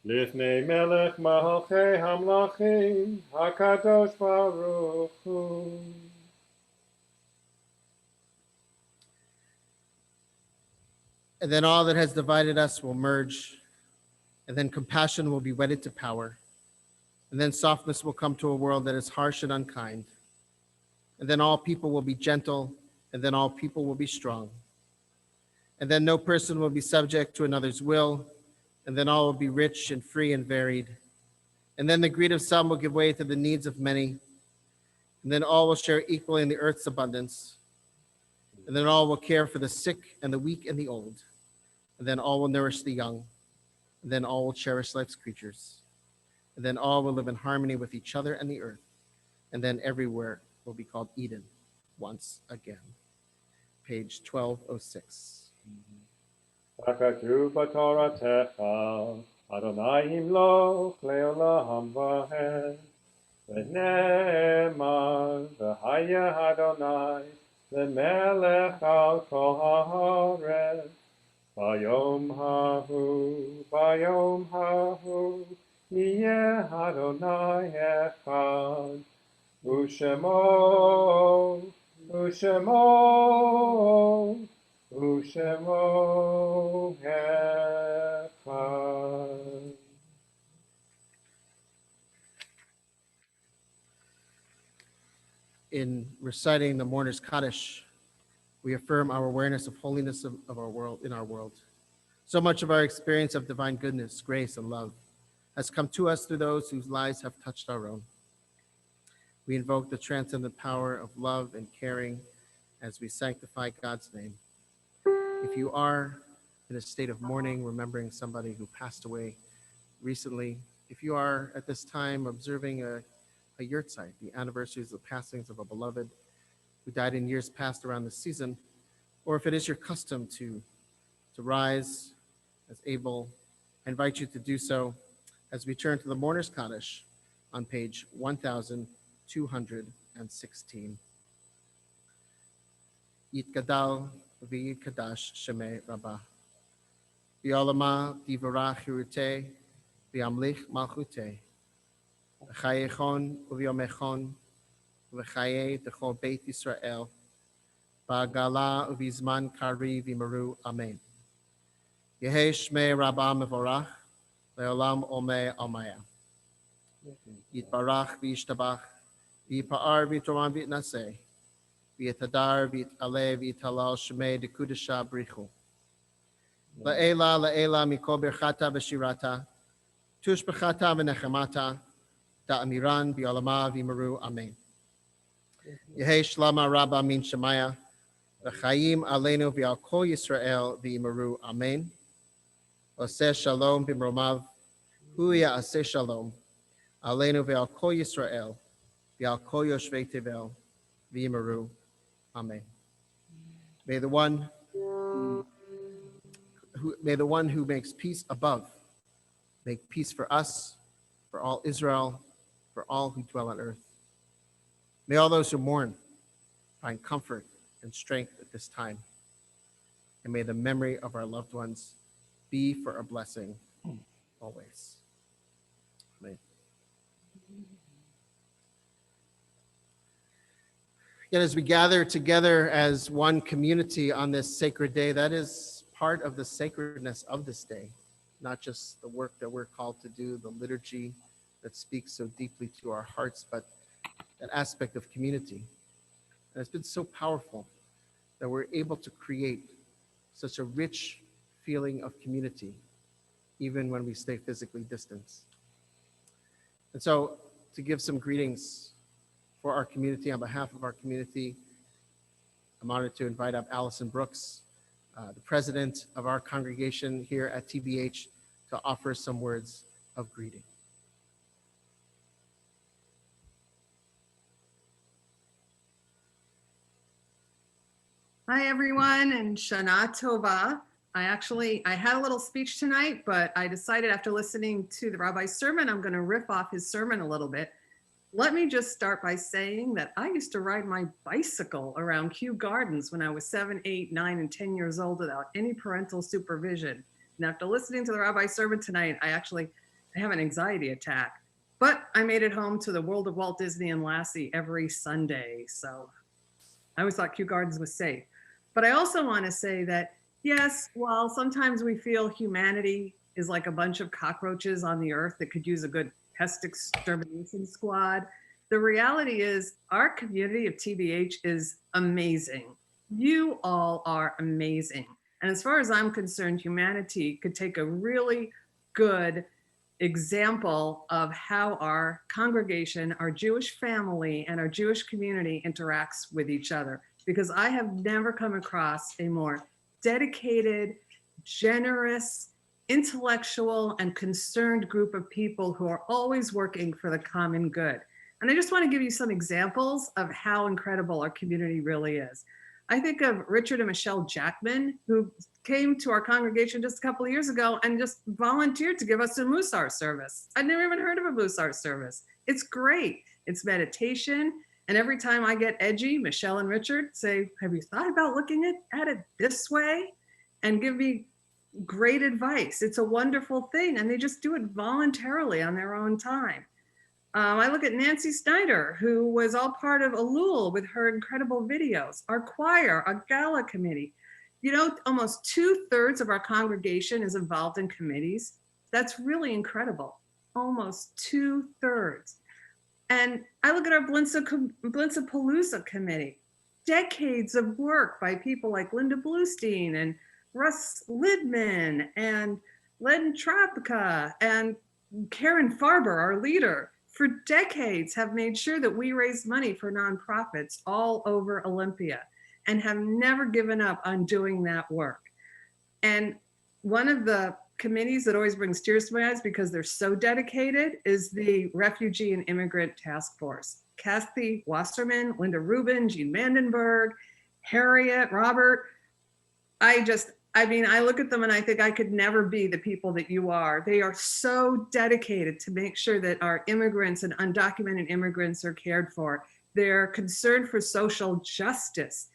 P: Lifnei melech malchei hamlachim. Hakadosh Baruch Hu.
N: And then all that has divided us will merge, and then compassion will be wedded to power, and then softness will come to a world that is harsh and unkind, and then all people will be gentle, and then all people will be strong, and then no person will be subject to another's will, and then all will be rich and free and varied, and then the greed of some will give way to the needs of many, and then all will share equally in the earth's abundance, and then all will care for the sick and the weak and the old, and then all will nourish the young, and then all will cherish life's creatures, and then all will live in harmony with each other and the earth, and then everywhere will be called Eden once again. Page 1206.
P: Hakatu b'toratecha, Adonai imloch leolam vahed. V'ne'emar v'haya Adonai lemelech al kol haaretz. Bayom hahu, yeh Adonai echad. Ushemo, Ushemo echad.
N: In reciting the Mourner's Kaddish, we affirm our awareness of holiness of our world, in our world. So much of our experience of divine goodness, grace, and love has come to us through those whose lives have touched our own. We invoke the transcendent power of love and caring as we sanctify God's name. If you are in a state of mourning, remembering somebody who passed away recently, if you are at this time observing a yurtzeit, the anniversaries of the passings of a beloved who died in years past around this season, or if it is your custom to rise as able, I invite you to do so as we turn to the Mourner's Kaddish on page 1216. Yitgadal v'yikadash shemei Rabbah. V'yolama divarach hiruteh v'yamlich malchuteh. V'chayechon uv'yomechon v'chayei d'chol Beit Yisrael. Ba'gala uv'izman kari v'maru. Amen. Yehei shmei Rabbah mevorach le'olam omei almaya. Yitbarach v'yishtabach v'yipa'ar v'yitoram v'yitnaseh. V'yitadar v'yit'aleh v'yitalal shmei dekudesha brichu. La'ela mikol birchata v'shirata. Tush b'chata v'nechemata. Da'amiran v'yolama v'maru. Amen. Yehei shlama rabba min shemaya. V'chayim aleinu v'al kol Yisrael v'yimaru. Amen. Oseh shalom b'mromav. Hu ya'aseh shalom. Aleinu v'al kol Yisrael v'al kol yoshvei tevel v'yimaru. Amen. May the one who makes peace above make peace for us, for all Israel, for all who dwell on earth. May all those who mourn find comfort and strength at this time. And may the memory of our loved ones be for a blessing always. Amen. Yet as we gather together as one community on this sacred day, that is part of the sacredness of this day, not just the work that we're called to do, the liturgy that speaks so deeply to our hearts, but
A: that aspect of community. And it's been so powerful that we're able to create such a rich feeling of community, even when we stay physically distant. And so, to give some greetings for our community, on behalf of our community, I'm honored to invite up Allison Brooks, the president of our congregation here at TBH, to offer some words of greeting.
K: Hi, everyone, and Shana Tova. I had a little speech tonight, but I decided after listening to the rabbi's sermon, I'm going to riff off his sermon a little bit. Let me just start by saying that I used to ride my bicycle around Kew Gardens when I was 7, 8, 9, and 10 years old without any parental supervision. And after listening to the rabbi's sermon tonight, I have an anxiety attack. But I made it home to the World of Walt Disney and Lassie every Sunday. So I always thought Kew Gardens was safe. But I also want to say that, yes, while sometimes we feel humanity is like a bunch of cockroaches on the earth that could use a good pest extermination squad, the reality is our community of TBH is amazing. You all are amazing. And as far as I'm concerned, humanity could take a really good example of how our congregation, our Jewish family, and our Jewish community interacts with each other. Because I have never come across a more dedicated, generous, intellectual, and concerned group of people who are always working for the common good. And I just want to give you some examples of how incredible our community really is. I think of Richard and Michelle Jackman, who came to our congregation just a couple of years ago and just volunteered to give us a Musar service. I'd never even heard of a Musar service. It's great. It's meditation. And every time I get edgy, Michelle and Richard say, have you thought about looking at it this way? And give me great advice. It's a wonderful thing. And they just do it voluntarily on their own time. I look at Nancy Snyder, who was all part of Elul with her incredible videos, our choir, our gala committee. You know, almost 2/3 of our congregation is involved in committees. That's really incredible. Almost 2/3. And I look at our Blintzapalooza committee, decades of work by people like Linda Bluestein and Russ Lidman and Len Trapka and Karen Farber, our leader, for decades have made sure that we raise money for nonprofits all over Olympia and have never given up on doing that work. And one of the committees that always brings tears to my eyes because they're so dedicated is the Refugee and Immigrant Task Force. Kathy Wasserman, Linda Rubin, Jean Vandenberg, Harriet, Robert. I look at them and I think I could never be the people that you are. They are so dedicated to make sure that our immigrants and undocumented immigrants are cared for. Their concern for social justice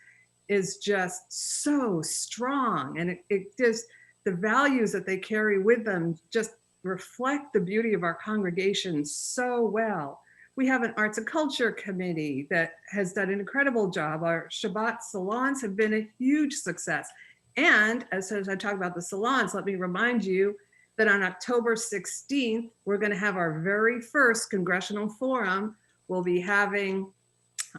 K: is just so strong. And it just, the values that they carry with them just reflect the beauty of our congregation so well. We have an arts and culture committee that has done an incredible job. Our Shabbat salons have been a huge success. And as I talk about the salons, let me remind you that on October 16th, we're going to have our very first congressional forum. We'll be having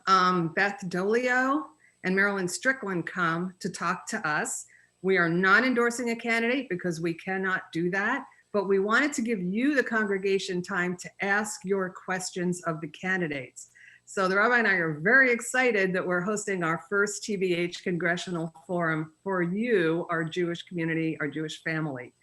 K: Beth Dolio and Marilyn Strickland come to talk to us. We are not endorsing a candidate because we cannot do that, but we wanted to give you, the congregation, time to ask your questions of the candidates. So the rabbi and I are very excited that we're hosting our first TBH Congressional Forum for you, our Jewish community, our Jewish family.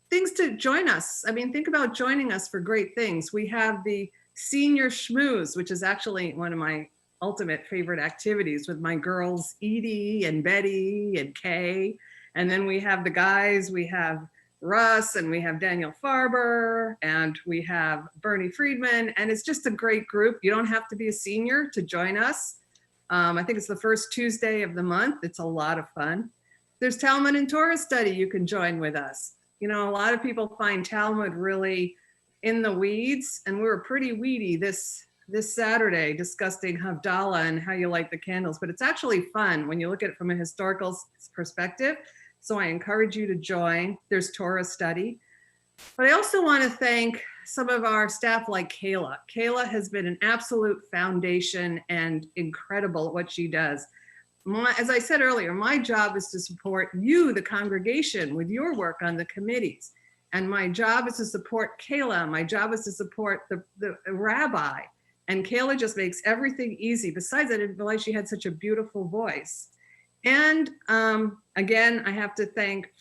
K: Things to join us. I mean, think about joining us for great things. We have the Senior Schmooze, which is actually one of my ultimate favorite activities with my girls, Edie and Betty and Kay. And then we have the guys, we have Russ and we have Daniel Farber and we have Bernie Friedman. And it's just a great group. You don't have to be a senior to join us. I think it's the first Tuesday of the month. It's a lot of fun. There's Talmud and Torah study you can join with us. You know, a lot of people find Talmud really in the weeds, and we were pretty weedy this Saturday discussing Havdalah and how you light the candles, but it's actually fun when you look at it from a historical perspective. So I encourage you to join. There's Torah study. But I also want to thank some of our staff like Kayla. Kayla has been an absolute foundation and incredible at what she does. As I said earlier, my job is to support you, the congregation, with your work on the committees. And my job is to support Kayla. My job is to support the rabbi. And Kayla just makes everything easy. Besides, I didn't realize she had such a beautiful voice. And again, I have to thank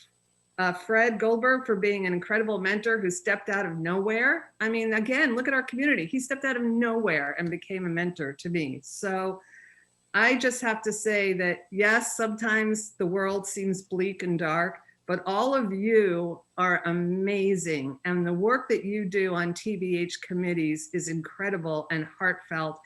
K: Fred Goldberg for being an incredible mentor who stepped out of nowhere. I mean, again, look at our community. He stepped out of nowhere and became a mentor to me. So I just have to say that, yes, sometimes the world seems bleak and dark, but all of you are amazing. And the work that you do on TBH committees is incredible and heartfelt.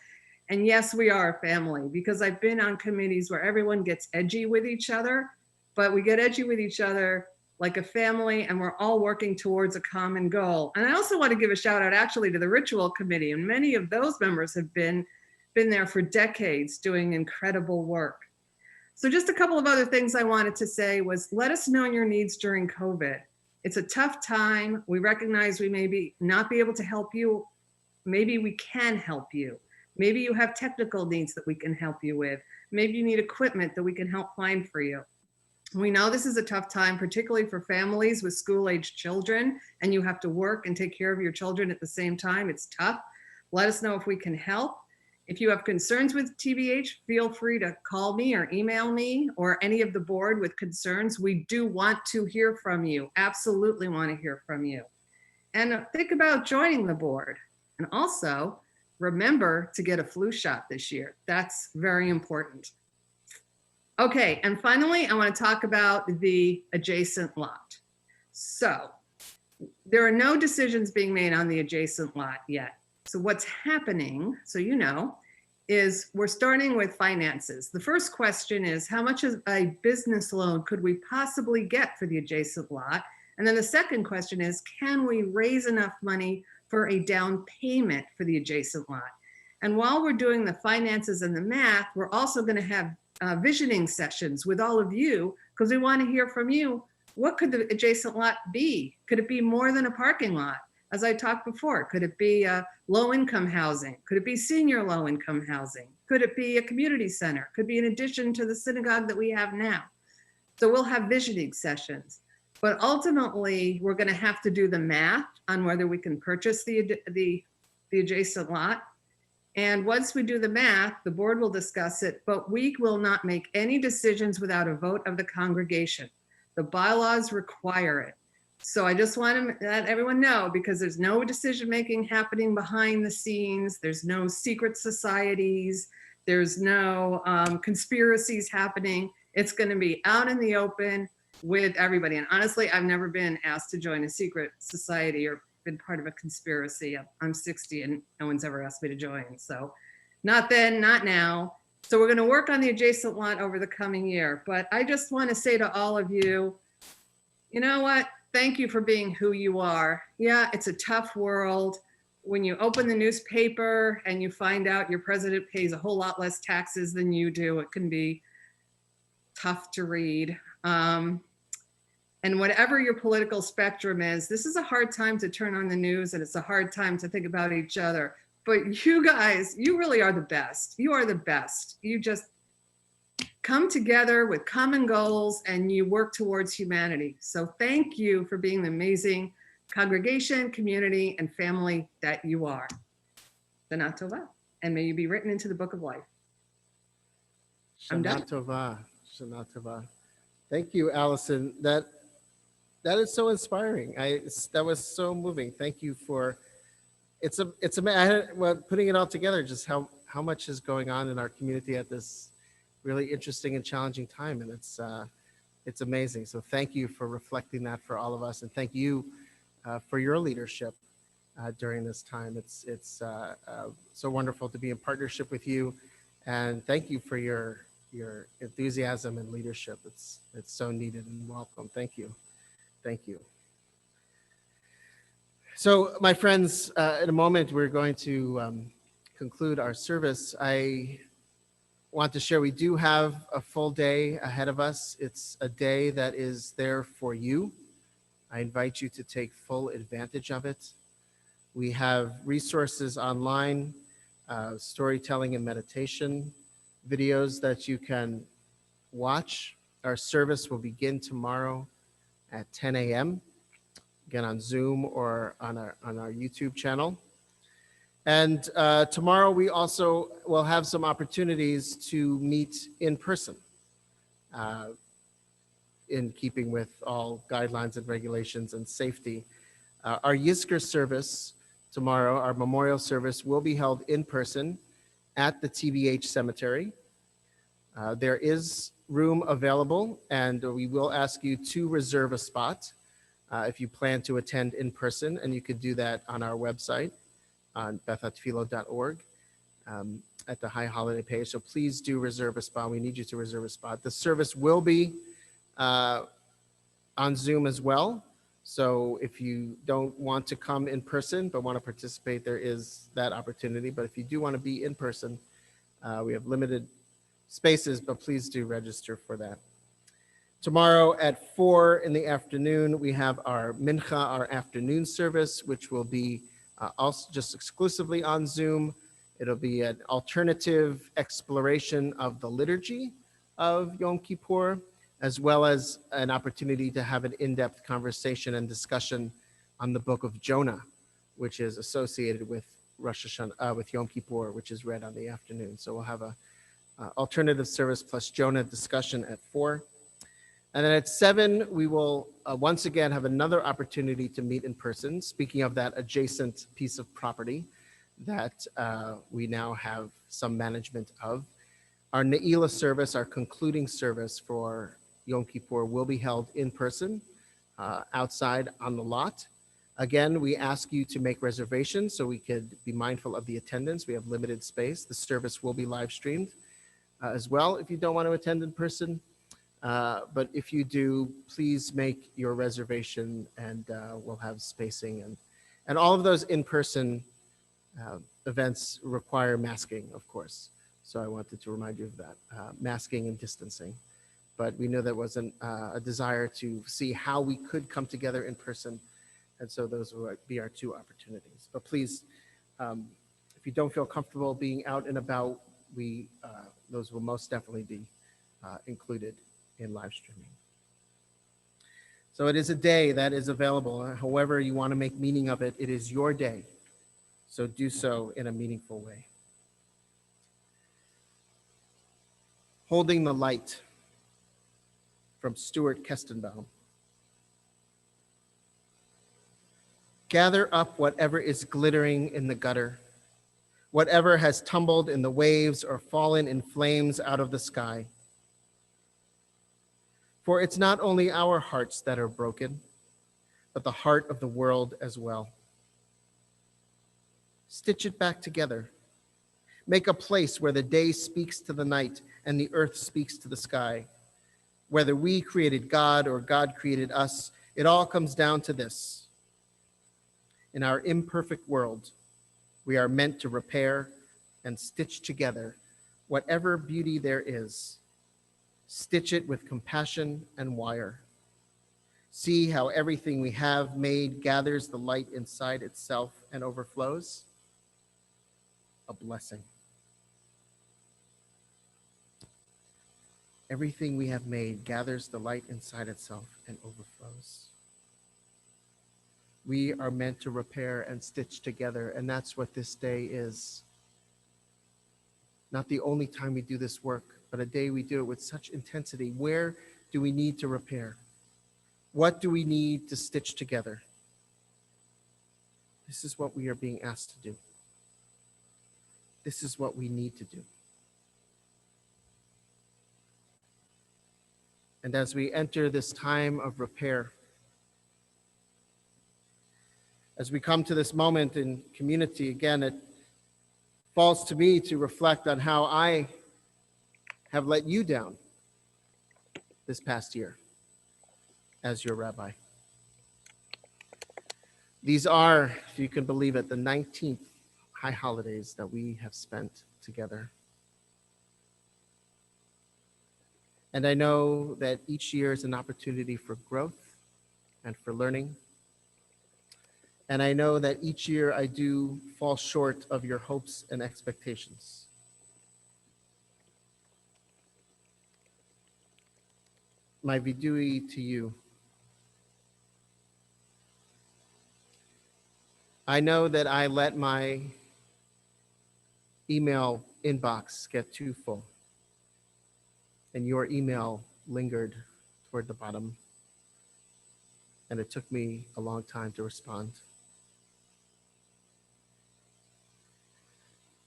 K: And yes, we are a family, because I've been on committees where everyone gets edgy with each other, but we get edgy with each other like a family, and we're all working towards a common goal. And I also want to give a shout out actually to the ritual committee, and many of those members have been there for decades doing incredible work. So just a couple of other things I wanted to say was, let us know your needs during COVID. It's a tough time. We recognize we may not be able to help you. Maybe we can help you. Maybe you have technical needs that we can help you with. Maybe you need equipment that we can help find for you. We know this is a tough time, particularly for families with school-aged children, and you have to work and take care of your children at the same time. It's tough. Let us know if we can help. If you have concerns with TBH, feel free to call me or email me or any of the board with concerns. We do want to hear from you. Absolutely want to hear from you. And think about joining the board. And also, remember to get a flu shot this year. That's very important. Okay, and finally, I want to talk about the adjacent lot. So there are no decisions being made on the adjacent lot yet. So what's happening, so you know, is we're starting with finances. The first question is, how much of a business loan could we possibly get for the adjacent lot? And then the second question is, can we raise enough money for a down payment for the adjacent lot? And while we're doing the finances and the math, we're also going to have visioning sessions with all of you, because we want to hear from you. What could the adjacent lot be? Could it be more than a parking lot? As I talked before, could it be low-income housing? Could it be senior low-income housing? Could it be a community center? Could be in addition to the synagogue that we have now. So we'll have visioning sessions. But ultimately, we're going to have to do the math on whether we can purchase the adjacent lot. And once we do the math, the board will discuss it, but we will not make any decisions without a vote of the congregation. The bylaws require it. So I just want to let everyone know, because there's no decision-making happening behind the scenes. There's no secret societies. There's no conspiracies happening. It's going to be out in the open with everybody. And honestly, I've never been asked to join a secret society or been part of a conspiracy. I'm 60 and no one's ever asked me to join. So not then, not now. So we're going to work on the adjacent lot over the coming year. But I just want to say to all of you, you know what? Thank you for being who you are. Yeah, it's a tough world. When you open the newspaper and you find out your president pays a whole lot less taxes than you do, it can be tough to read. And whatever your political spectrum is, this is a hard time to turn on the news, and it's a hard time to think about each other. But you guys, you really are the best. You are the best. You just come together with common goals and you work towards humanity. So thank you for being the amazing congregation, community, and family that you are. Shana Tova, and may you be written into the book of life. I'm done.
N: Shana Tova. Shana Tova. Thank you, Allison. That is so inspiring. That was so moving. Thank you for. It's putting it all together. Just how much is going on in our community at this really interesting and challenging time, and it's amazing. So thank you for reflecting that for all of us, and thank you for your leadership during this time. It's so wonderful to be in partnership with you, and thank you for your enthusiasm and leadership. It's so needed and welcome. Thank you. Thank you. So my friends, in a moment, we're going to conclude our service. I want to share, we do have a full day ahead of us. It's a day that is there for you. I invite you to take full advantage of it. We have resources online, storytelling and meditation videos that you can watch. Our service will begin tomorrow at 10 a.m., again on Zoom or on our YouTube channel. And tomorrow we also will have some opportunities to meet in person, in keeping with all guidelines and regulations and safety. Our Yizkor service tomorrow, our memorial service, will be held in person at the TBH Cemetery. There is room available, and we will ask you to reserve a spot if you plan to attend in person, and you could do that on our website on bethatfilo.org at the High Holiday page. So please do reserve a spot. We need you to reserve a spot. The service will be on Zoom as well. So if you don't want to come in person but want to participate, there is that opportunity. But if you do want to be in person, we have limited spaces, but please do register for that. Tomorrow at 4 in the afternoon, we have our Mincha, our afternoon service, which will be also just exclusively on Zoom. It'll be an alternative exploration of the liturgy of Yom Kippur, as well as an opportunity to have an in-depth conversation and discussion on the book of Jonah, which is associated with Rosh Hashanah, with Yom Kippur, which is read on the afternoon. So we'll have a alternative service plus Jonah discussion at 4. And then at 7, we will once again have another opportunity to meet in person. Speaking of that adjacent piece of property that we now have some management of. Our Ne'ilah service, our concluding service for Yom Kippur, will be held in person outside on the lot. Again, we ask you to make reservations so we could be mindful of the attendance. We have limited space. The service will be live streamed as well if you don't want to attend in person. But if you do, please make your reservation, and we'll have spacing. And all of those in-person events require masking, of course. So I wanted to remind you of that, masking and distancing. But we know there was a desire to see how we could come together in person. And so those will be our 2 opportunities. But please, if you don't feel comfortable being out and about, those will most definitely be included in live streaming. So it is a day that is available. However you want to make meaning of it, it is your day. So do so in a meaningful way. Holding the Light from Stuart Kestenbaum. Gather up whatever is glittering in the gutter, whatever has tumbled in the waves or fallen in flames out of the sky. For it's not only our hearts that are broken, but the heart of the world as well. Stitch it back together. Make a place where the day speaks to the night and the earth speaks to the sky. Whether we created God or God created us, it all comes down to this. In our imperfect world, we are meant to repair and stitch together whatever beauty there is. Stitch it with compassion and wire. See how everything we have made gathers the light inside itself and overflows. A blessing. Everything we have made gathers the light inside itself and overflows. We are meant to repair and stitch together, and that's what this day is. Not the only time we do this work, but a day we do it with such intensity. Where do we need to repair? What do we need to stitch together? This is what we are being asked to do. This is what we need to do. And as we enter this time of repair, as we come to this moment in community, again, it falls to me to reflect on how I have let you down this past year as your rabbi. These are, if you can believe it, the 19th high holidays that we have spent together. And I know that each year is an opportunity for growth and for learning. And I know that each year I do fall short of your hopes and expectations. My vidui to you. I know that I let my email inbox get too full, and your email lingered toward the bottom, and it took me a long time to respond.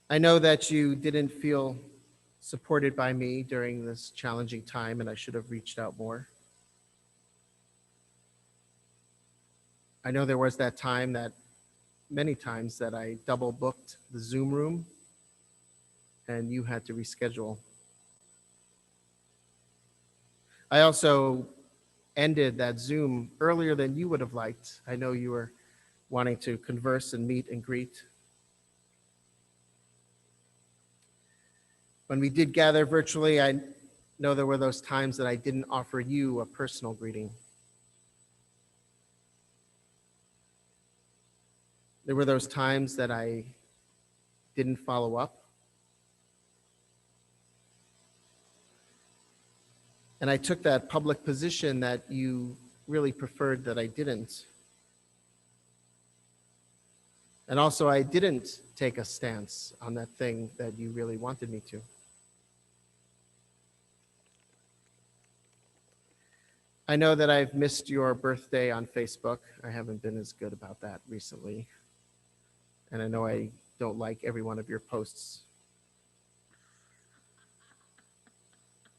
N: I know that you didn't feel supported by me during this challenging time, and I should have reached out more. I know there was that time that many times that I double booked the Zoom room and you had to reschedule. I also ended that Zoom earlier than you would have liked. I know you were wanting to converse and meet and greet. When we did gather virtually, I know there were those times that I didn't offer you a personal greeting. There were those times that I didn't follow up. And I took that public position that you really preferred that I didn't. And also, I didn't take a stance on that thing that you really wanted me to. I know that I've missed your birthday on Facebook. I haven't been as good about that recently. And I know I don't like every one of your posts.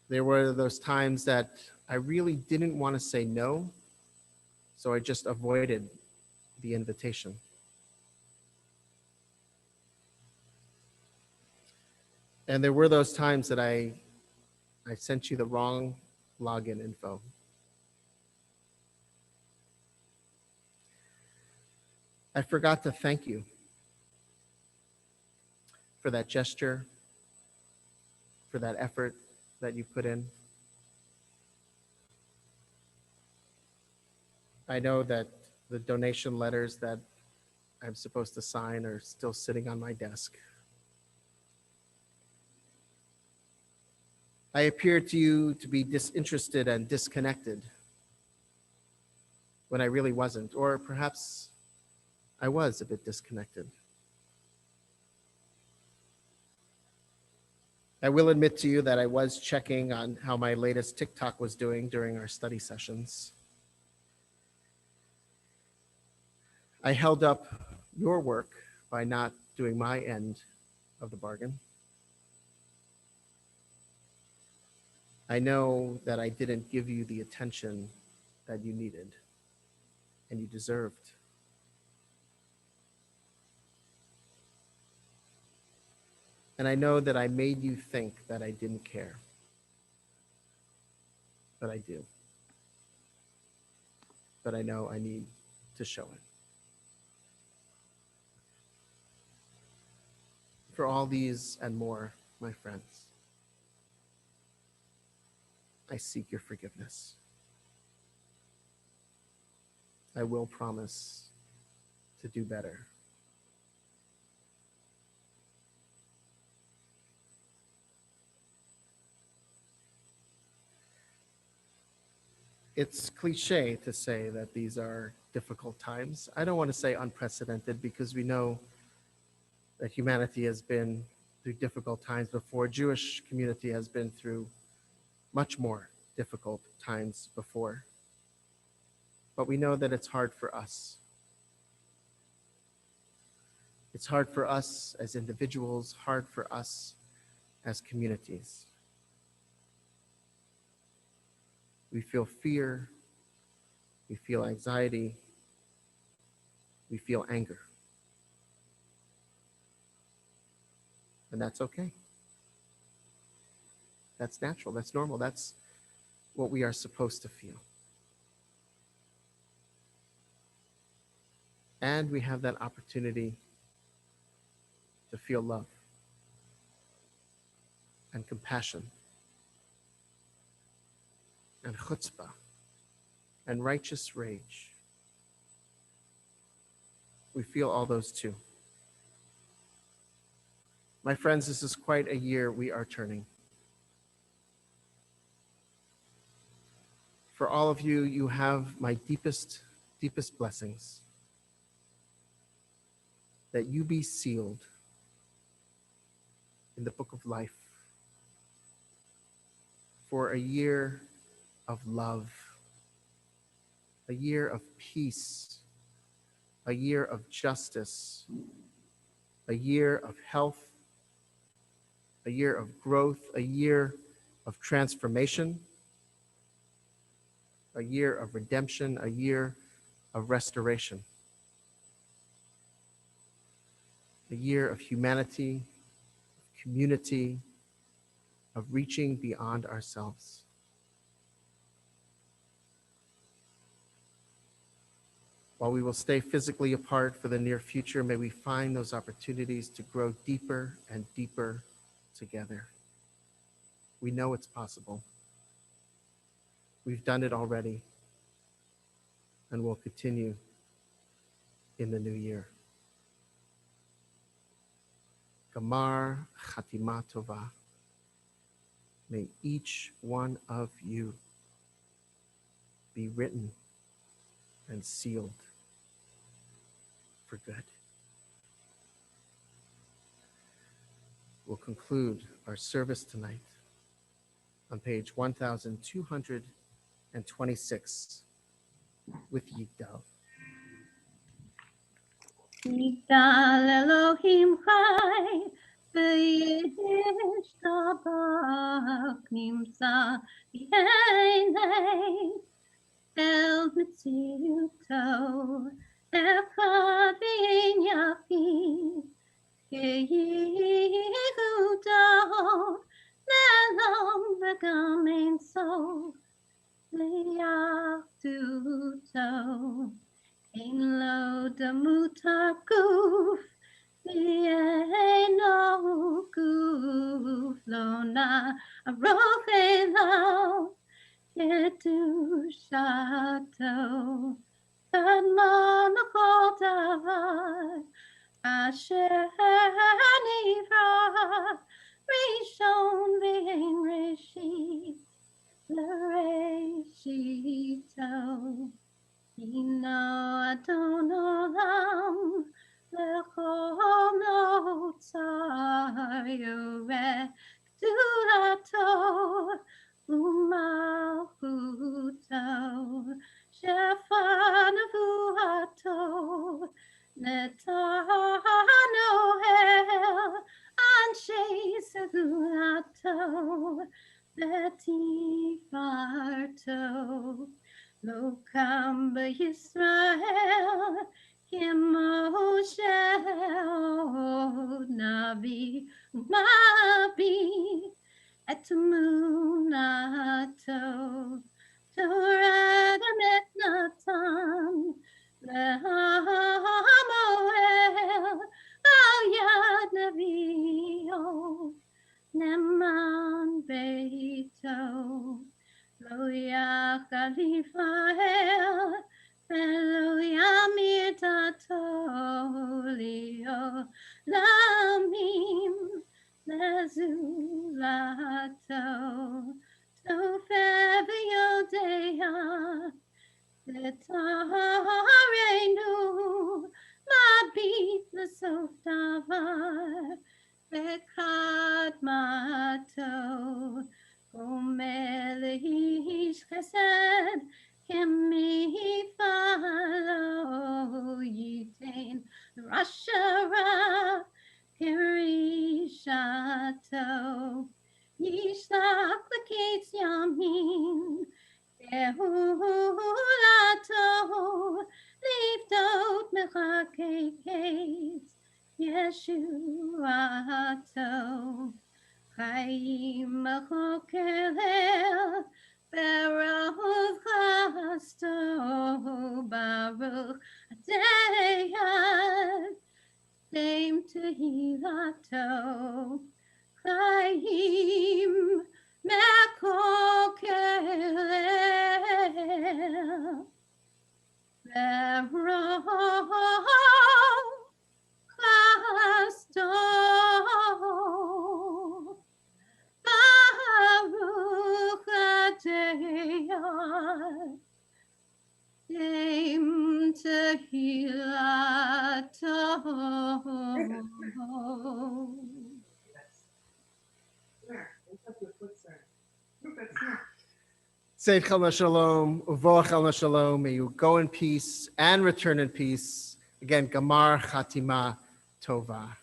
N: There were those times that I really didn't want to say no, so I just avoided the invitation. And there were those times that I sent you the wrong login info. I forgot to thank you for that gesture, for that effort that you put in. I know that the donation letters that I'm supposed to sign are still sitting on my desk. I appeared to you to be disinterested and disconnected when I really wasn't, or perhaps I was a bit disconnected. I will admit to you that I was checking on how my latest TikTok was doing during our study sessions. I held up your work by not doing my end of the bargain. I know that I didn't give you the attention that you needed and you deserved. And I know that I made you think that I didn't care, but I do. But I know I need to show it. For all these and more, my friends, I seek your forgiveness. I will promise to do better. It's cliche to say that these are difficult times. I don't want to say unprecedented because we know that humanity has been through difficult times before. Jewish community has been through much more difficult times before. But we know that it's hard for us. It's hard for us as individuals, hard for us as communities. We feel fear, we feel anxiety, we feel anger. And that's okay. That's natural, that's normal, that's what we are supposed to feel. And we have that opportunity to feel love and compassion and chutzpah and righteous rage We feel all those too. My friends, this is quite a year we are turning. For all of you, you have my deepest, deepest blessings. That you be sealed in the book of life for a year of love, a year of peace, a year of justice, a year of health, a year of growth, a year of transformation, a year of redemption, a year of restoration, a year of humanity, community, of reaching beyond ourselves. While we will stay physically apart for the near future, may we find those opportunities to grow deeper and deeper together. We know it's possible. We've done it already, and will continue in the new year. Gamar Chatima Tova. May each one of you be written and sealed for good. We'll conclude our service tonight on page 1226 with Yigdal.
O: Yigdal Elohim Chai, V'yish Tabak Nimsa B'yeinei, El Mitziyuto, Echad V'yin Yafid, Yehudo, Nelom V'gam Ein Sof, V'yachduto. Ein lo damutar guf, v'yeino guf lo na aroch elav kedushato. Kadmon l'chol davar asher nivra rishon v'ein reshit l'reshito. Ino Adon Olam lechol notzar yoreh gdulato umalchuto shefa nevuato netano el anshei segulato betifarto. Lo kam Yisrael Moshe Navi Mabi Etmunato Torah Emet Natan Lehamoel Al Yad Navio Neman Beito. Lo yachalifael, velo yamir tato lio lamim lezulato. Tofeh v'yodea v'tarenu mabit l'sof davar v'kadmato. Omer le'ish chesed kemifalo yitain rashara kerishato. Yishlach l'ketz yamin kehulato liftot mechakei ketz Yeshuato. Chaim Chokelel Baruch Chasto Baruch Adeyad Same Tehilato Chaim Chokelel Baruch
A: Seichel Shalom, Uvochel Shalom. May you go in peace and return in peace. Again, Gamar Chatima Tova.